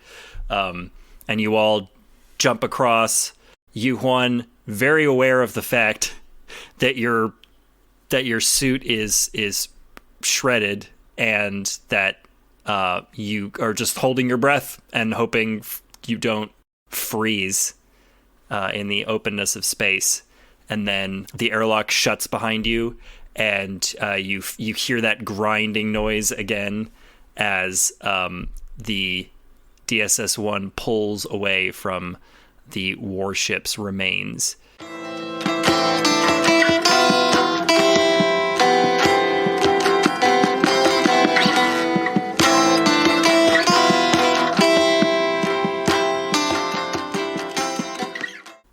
And you all jump across. Yuhuan, very aware of the fact that your suit is shredded and that you are just holding your breath and hoping you don't freeze in the openness of space. And then the airlock shuts behind you, and you hear that grinding noise again as the DSS-1 pulls away from the warship's remains.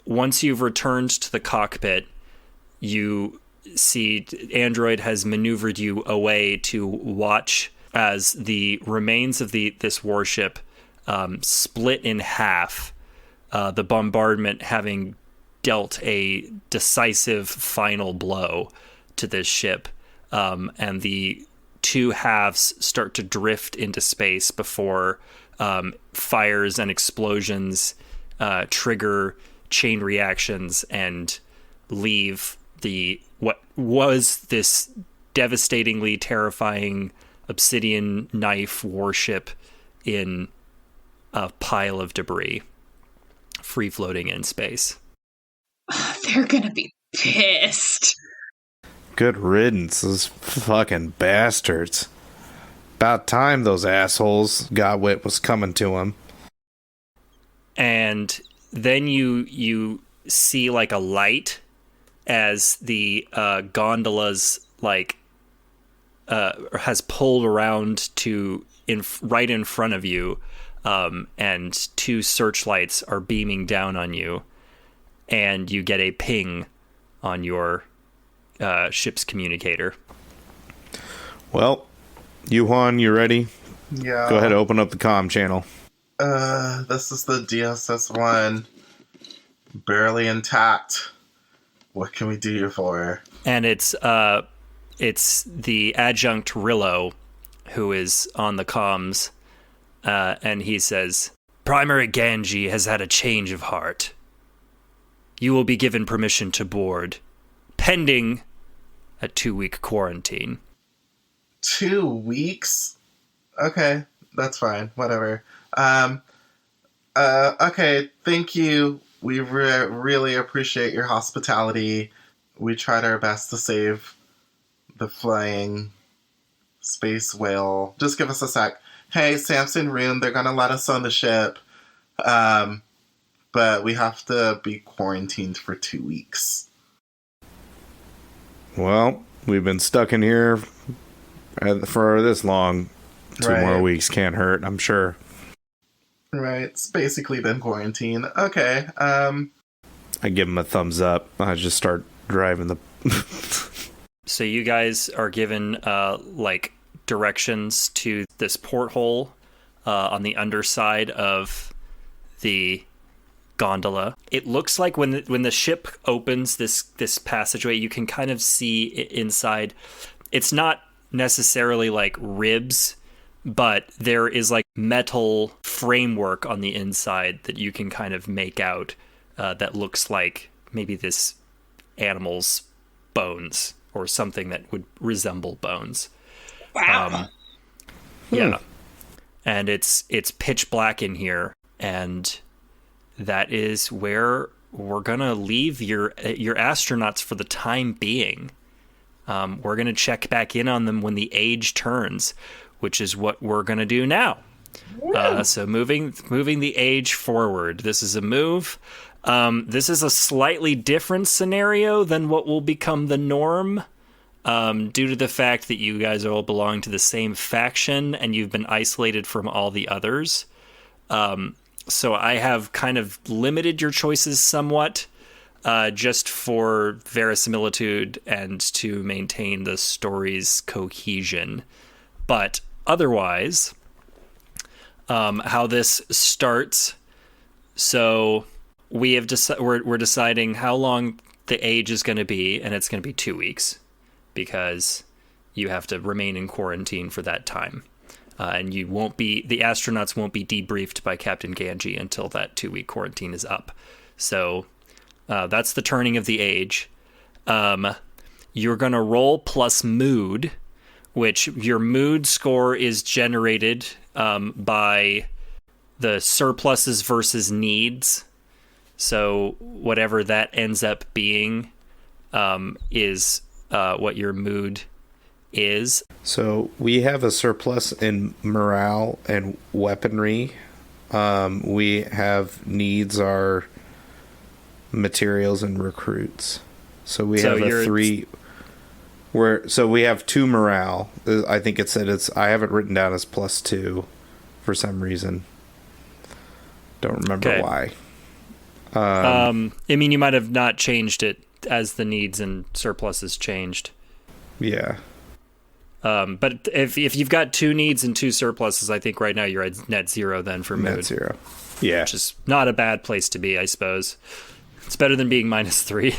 Once you've returned to the cockpit, you see Android has maneuvered you away to watch as the remains of this warship split in half, the bombardment having dealt a decisive final blow to this ship, and the two halves start to drift into space before fires and explosions trigger chain reactions and leave what was this devastatingly terrifying obsidian knife warship in a pile of debris, free floating in space. They're gonna be pissed. Good riddance, those fucking bastards. About time those assholes got what was coming to them. And then you see like a light as the gondola's like has pulled around to right in front of you, and two searchlights are beaming down on you, and you get a ping on your ship's communicator. Well, Yuhuan, you ready? Yeah. Go ahead and open up the comm channel. This is the DSS-1. Barely intact. What can we do you for? And it's the adjunct Rillo who is on the comms, and he says, Primary Ganji has had a change of heart. You will be given permission to board, pending a 2-week quarantine. 2 weeks? Okay, that's fine. Whatever. Okay, thank you. We really appreciate your hospitality. We tried our best to save the flying space whale. Just give us a sec. Hey, Samson, Rune, they're gonna let us on the ship. But we have to be quarantined for 2 weeks. Well, we've been stuck in here for this long. 2 more weeks can't hurt, I'm sure. Right, it's basically been quarantine. Okay, I give him a thumbs up. I just start driving the... So you guys are given like directions to this porthole on the underside of the gondola. It looks like when the ship opens this passageway, you can kind of see inside. It's not necessarily like ribs, but there is like metal framework on the inside that you can kind of make out that looks like maybe this animal's bones or something that would resemble bones. Wow. Yeah. And it's pitch black in here, and that is where we're gonna leave your astronauts for the time being. We're gonna check back in on them when the age turns, which is what we're gonna do now. So moving the age forward. This is a move. This is a slightly different scenario than what will become the norm, due to the fact that you guys all belong to the same faction and you've been isolated from all the others. So I have kind of limited your choices somewhat. just for verisimilitude and to maintain the story's cohesion. But otherwise, how this starts. So we have we're deciding how long the age is going to be, and it's going to be 2 weeks because you have to remain in quarantine for that time. And the astronauts won't be debriefed by Captain Ganji until that 2-week quarantine is up. So that's the turning of the age. You're going to roll plus mood, which your mood score is generated by the surpluses versus needs. So whatever that ends up being is what your mood is. So we have a surplus in morale and weaponry. We have needs our materials and recruits. So we have a 3. So we have 2 morale. I think it said I have it written down as +2 for some reason. Don't remember why. I mean, you might have not changed it as the needs and surpluses changed. Yeah. But if you've got 2 needs and 2 surpluses, I think right now you're at net 0 then for mood. Net 0. Yeah. Which is not a bad place to be, I suppose. It's better than being -3.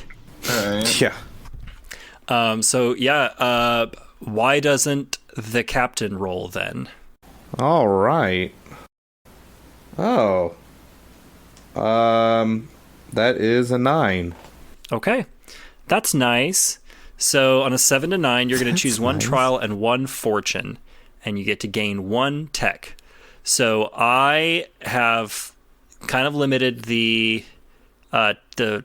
All right. Yeah. Why doesn't the captain roll then? All right. Oh. That is a 9. Okay. That's nice. So on a 7 to 9, you're going to choose 1 trial and 1 fortune, and you get to gain 1 tech. So I have kind of limited the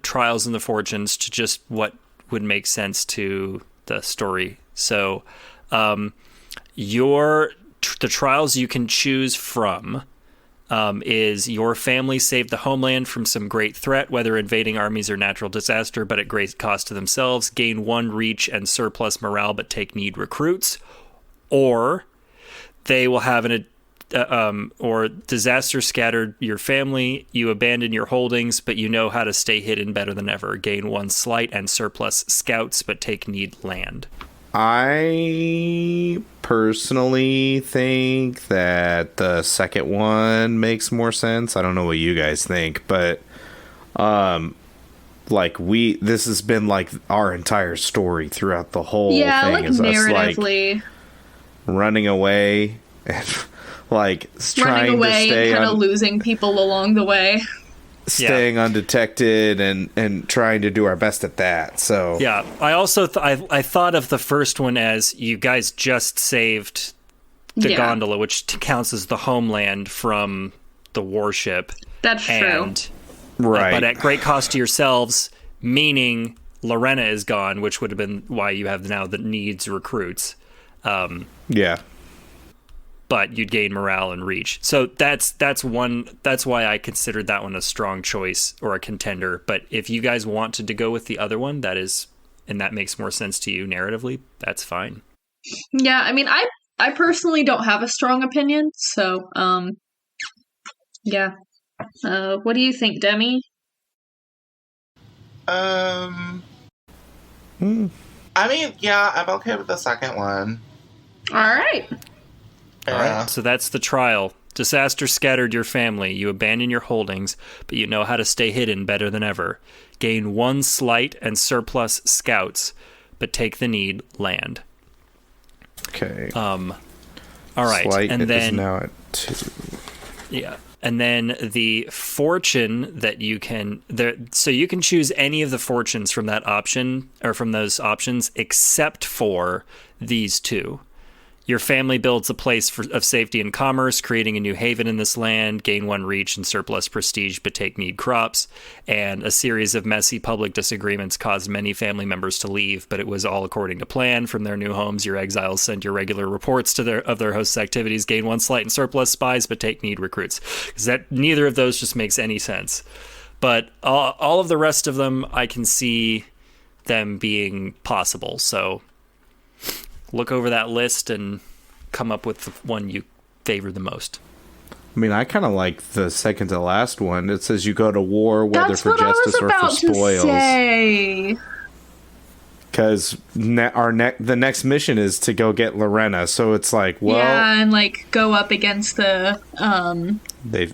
trials and the fortunes to just what would make sense to the story. So the trials you can choose from is your family saved the homeland from some great threat, whether invading armies or natural disaster, but at great cost to themselves. Gain 1 reach and surplus morale, but take need recruits. Or they will have or disaster scattered your family. You abandon your holdings, but you know how to stay hidden better than ever. Gain 1 slight and surplus scouts, but take need land. I personally think that the second one makes more sense. I don't know what you guys think, but this has been like our entire story throughout the whole thing. Like is narratively us, running away and trying to stay and kind of losing people along the way. Staying undetected and trying to do our best at that. So yeah, I also I thought of the first one as you guys just saved the gondola, which counts as the homeland from the warship. That's true. Right. But at great cost to yourselves, meaning Lorena is gone, which would have been why you have now the needs recruits. Yeah. But you'd gain morale and reach. So that's why I considered that one a strong choice or a contender. But if you guys wanted to go with the other one, that makes more sense to you narratively, that's fine. Yeah, I mean, I personally don't have a strong opinion, so yeah. What do you think, Demi? I mean, yeah, I'm okay with the second one. All right. All right, so that's the trial. Disaster scattered your family. You abandon your holdings, but you know how to stay hidden better than ever. Gain 1 slight and surplus scouts, but take the need land. Okay. All right, Slight and then is now at 2. Yeah, and then the fortune that you can so you can choose any of the fortunes from that option or from those options except for these 2. Your family builds a place of safety and commerce, creating a new haven in this land, gain 1 reach and surplus prestige, but take need crops. And a series of messy public disagreements caused many family members to leave, but it was all according to plan. From their new homes, your exiles sent your regular reports of their hosts' activities, gain 1 slight and surplus spies, but take need recruits. Because neither of those just makes any sense. But all of the rest of them, I can see them being possible. So look over that list and come up with the one you favor the most. I mean, I kind of like the second to last one. It says you go to war, whether That's for what I was justice or for about to spoils. say. Because the next mission is to go get Lorena, so it's like, well, yeah, and like go up against the the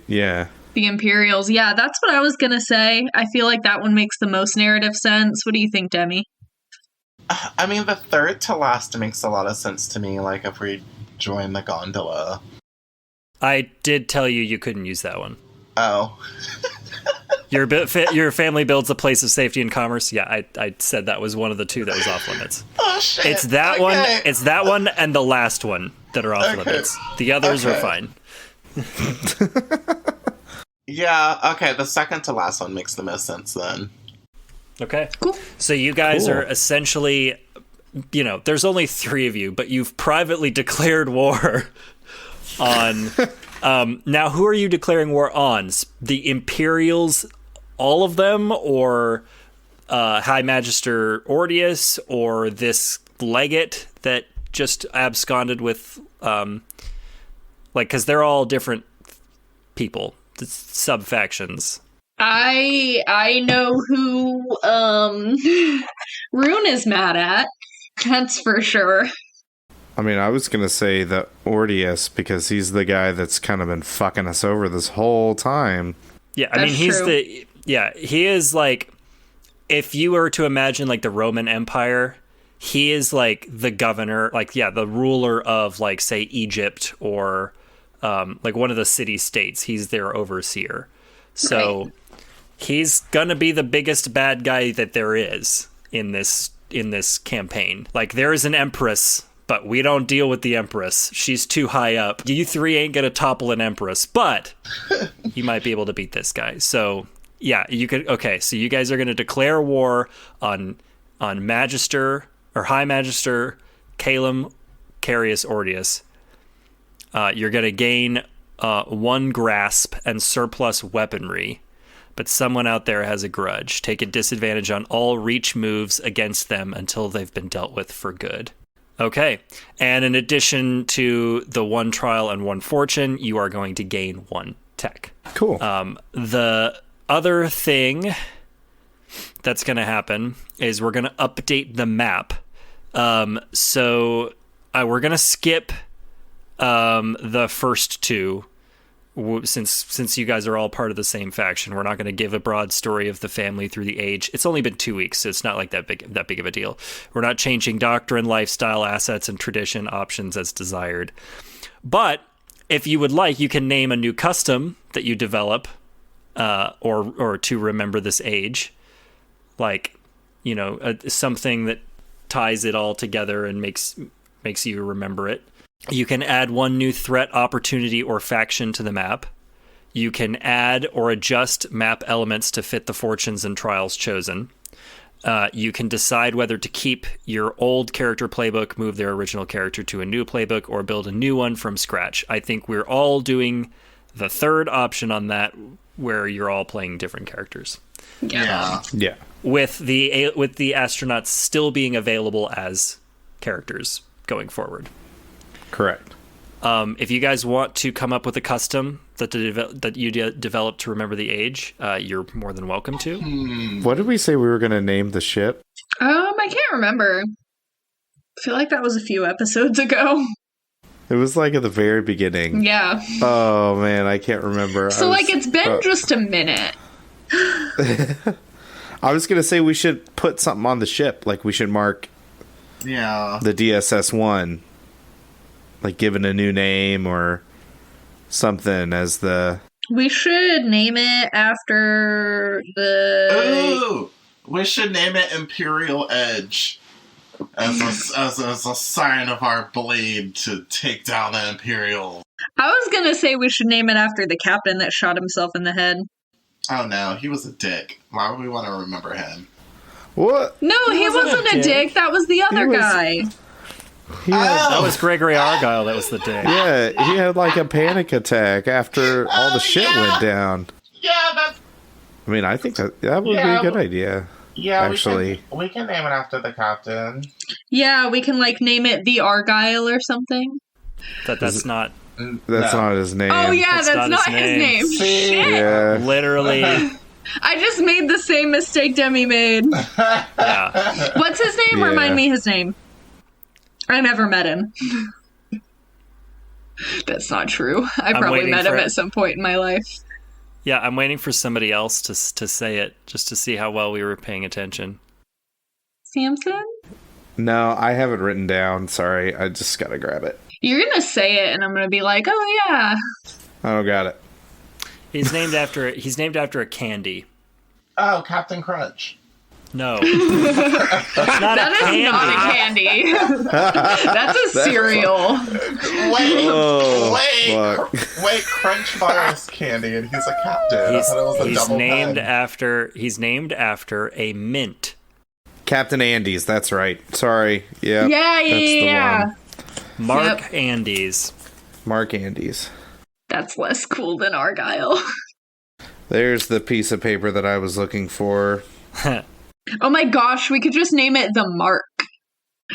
Imperials. Yeah, that's what I was gonna say. I feel like that one makes the most narrative sense. What do you think, Demi? I mean, the third to last makes a lot of sense to me. Like if we join the gondola. I did tell you couldn't use that one. Oh. Your family builds a place of safety and commerce. Yeah, I said that was one of the two that was off limits. Oh shit! It's that one. It's that one and the last one that are off limits. The others are fine. Yeah. Okay. The second to last one makes the most sense then. Okay. Cool. So you guys are essentially, there's only 3 of you, but you've privately declared war on. Now, who are you declaring war on? The Imperials, all of them, or High Magister Ordius, or this legate that just absconded with, because they're all different people, sub-factions. I know who Rune is mad at. That's for sure. I mean, I was gonna say the Ordius because he's the guy that's kind of been fucking us over this whole time. Yeah, I mean, he is like, if you were to imagine like the Roman Empire, he is like the governor, the ruler of like, say, Egypt or like one of the city states. He's their overseer. So he's gonna be the biggest bad guy that there is in this campaign. Like, there is an empress, but we don't deal with the Empress. She's too high up. You 3 ain't gonna topple an Empress, but you might be able to beat this guy. So, yeah, you could. Okay, so you guys are gonna declare war on Magister or High Magister Calum Carius Ordius. You're gonna gain 1 grasp and surplus weaponry, but someone out there has a grudge. Take a disadvantage on all reach moves against them until they've been dealt with for good. Okay, and in addition to the 1 trial and 1 fortune, you are going to gain 1 tech. Cool. The other thing that's going to happen is we're going to update the map. So we're going to skip the first 2. Since you guys are all part of the same faction, we're not going to give a broad story of the family through the age. It's only been 2 weeks, so it's not like that big of a deal. We're not changing doctrine, lifestyle, assets, and tradition options as desired. But if you would like, you can name a new custom that you develop, or to remember this age, like something that ties it all together and makes you remember it. You can add 1 new threat, opportunity, or faction to the map. You can add or adjust map elements to fit the fortunes and trials chosen. You can decide whether to keep your old character playbook, move their original character to a new playbook, or build a new one from scratch. I think we're all doing the third option on that, where you're all playing different characters. Yeah. With the astronauts still being available as characters going forward. Correct. If you guys want to come up with a custom that you develop to remember the age, you're more than welcome to. What did we say we were going to name the ship? I can't remember. I feel like that was a few episodes ago. It was like at the very beginning. Yeah. Oh man, I can't remember. So it's been just a minute. I was going to say we should put something on the ship. Like we should mark the DSS-1. Like given a new name or something as the... We should name it after the... Ooh! We should name it Imperial Edge. As a sign of our blade to take down the Imperials. I was gonna say we should name it after the captain that shot himself in the head. Oh no, he was a dick. Why would we want to remember him? What? No, he wasn't a dick. That was the other guy. That was Gregory Argyle. That was the day. Yeah, he had like a panic attack after all the shit went down. Yeah, that's... I mean, I think that would be a good idea. Yeah, actually. We can name it after the captain. Yeah, we can name it the Argyle or something. That's not That's not his name. Oh yeah, that's not his name. See? Shit. Yeah. Literally. I just made the same mistake Demi made. Yeah. What's his name? Yeah. Remind me his name. I never met him. That's not true. I probably waiting met for him it. at some point in my life. Yeah, I'm waiting for somebody else to say it, just to see how well we were paying attention. Samson? No, I have it written down. Sorry, I just gotta grab it. You're gonna say it, and I'm gonna be like, "Oh yeah." I don't got it. He's named after a candy. Oh, Captain Crunch. No. That's not That a is candy. not a candy. That's a cereal. Wait, Crunch Bar is candy, and he's a captain. I thought it was a double pen. He's named after a mint. Captain Andes, that's right. Sorry. Yeah. Yeah. Mark Andes. Mark Andes. That's less cool than Argyle. There's the piece of paper that I was looking for. Oh my gosh, we could just name it the Mark.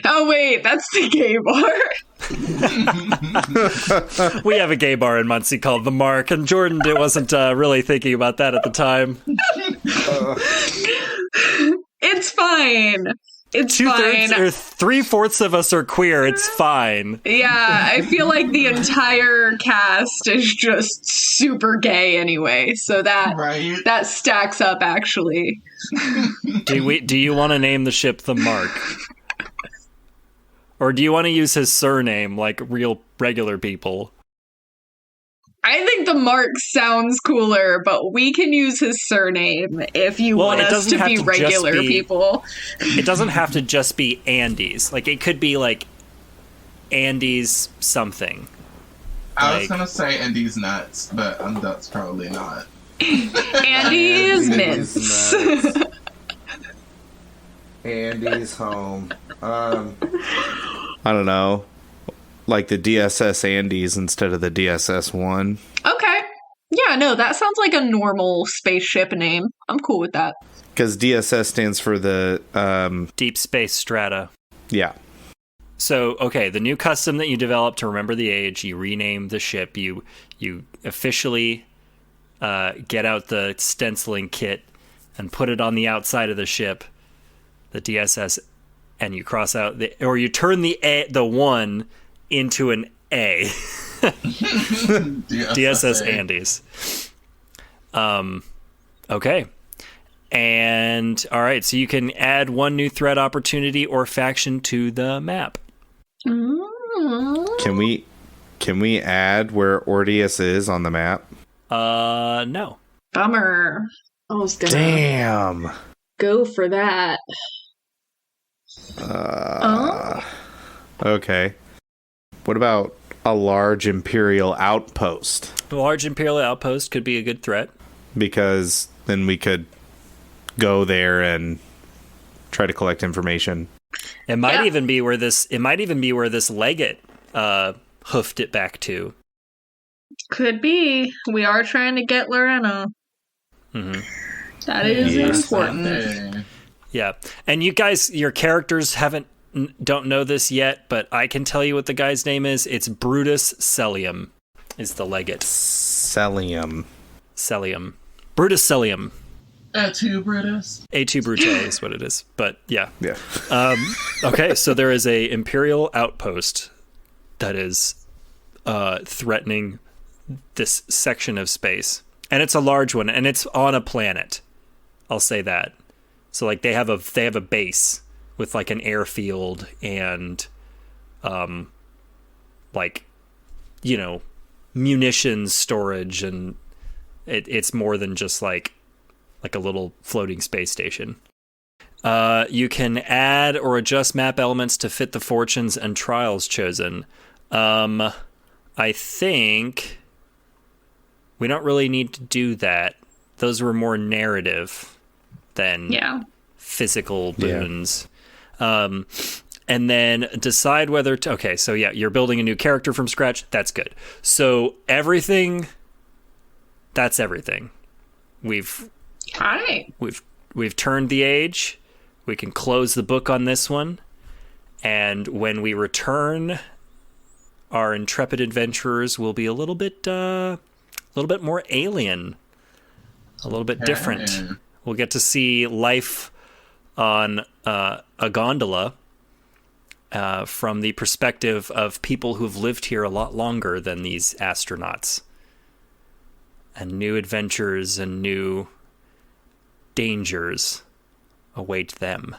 Oh wait, that's the gay bar. We have a gay bar in Muncie called The Mark, and Jordan wasn't really thinking about that at the time. It's fine. It's fine. 3/4 of us are queer. It's fine. Yeah, I feel like the entire cast is just super gay anyway, so that stacks up actually. Do you want to name the ship The Mark? Or do you want to use his surname like regular people? I think the Mark sounds cooler, but we can use his surname if you want us to be regular people. It doesn't have to just be Andes. Like, it could be like Andes something. I was gonna say Andy's nuts, but that's probably not. Andy's mints. Andy's home. I don't know. Like the DSS Andes instead of the DSS 1. Okay. Yeah, no, that sounds like a normal spaceship name. I'm cool with that. Because DSS stands for the... Deep Space Strata. Yeah. So, okay, the new custom that you developed to remember the age, you rename the ship, you officially get out the stenciling kit and put it on the outside of the ship, the DSS, and you cross out or you turn the 1 into an A. DSS Andes. Okay. And all right, so you can add one new threat opportunity or faction to the map. Can we add where Ordeus is on the map? No. Bummer. I was gonna Damn. go for that. Okay. What about a large Imperial outpost? A large Imperial outpost could be a good threat. Because then we could go there and try to collect information. It might even be where this legate hoofed it back to. Could be. We are trying to get Lorena. Mm-hmm. That is important. Yeah. And you guys, your characters don't know this yet, but I can tell you what the guy's name is. It's Brutus Cellium is the legate. Cellium. Brutus Cellium. A2 Brutus. A2 Brute is what it is. But yeah. Yeah. Okay, so there is a Imperial outpost that is threatening this section of space. And it's a large one, and it's on a planet. I'll say that. So like they have a base with like an airfield and like, you know, munitions storage, and it's more than just like a little floating space station. You can add or adjust map elements to fit the fortunes and trials chosen. I think we don't really need to do that. Those were more narrative than physical boons. Yeah. And then decide whether to... Okay, so yeah, you're building a new character from scratch. That's good. So everything... That's everything. We've turned the age. We can close the book on this one. And when we return our intrepid adventurers will be a little bit more alien, a little bit different. We'll get to see life on a gondola from the perspective of people who've lived here a lot longer than these astronauts. And new adventures and new dangers await them.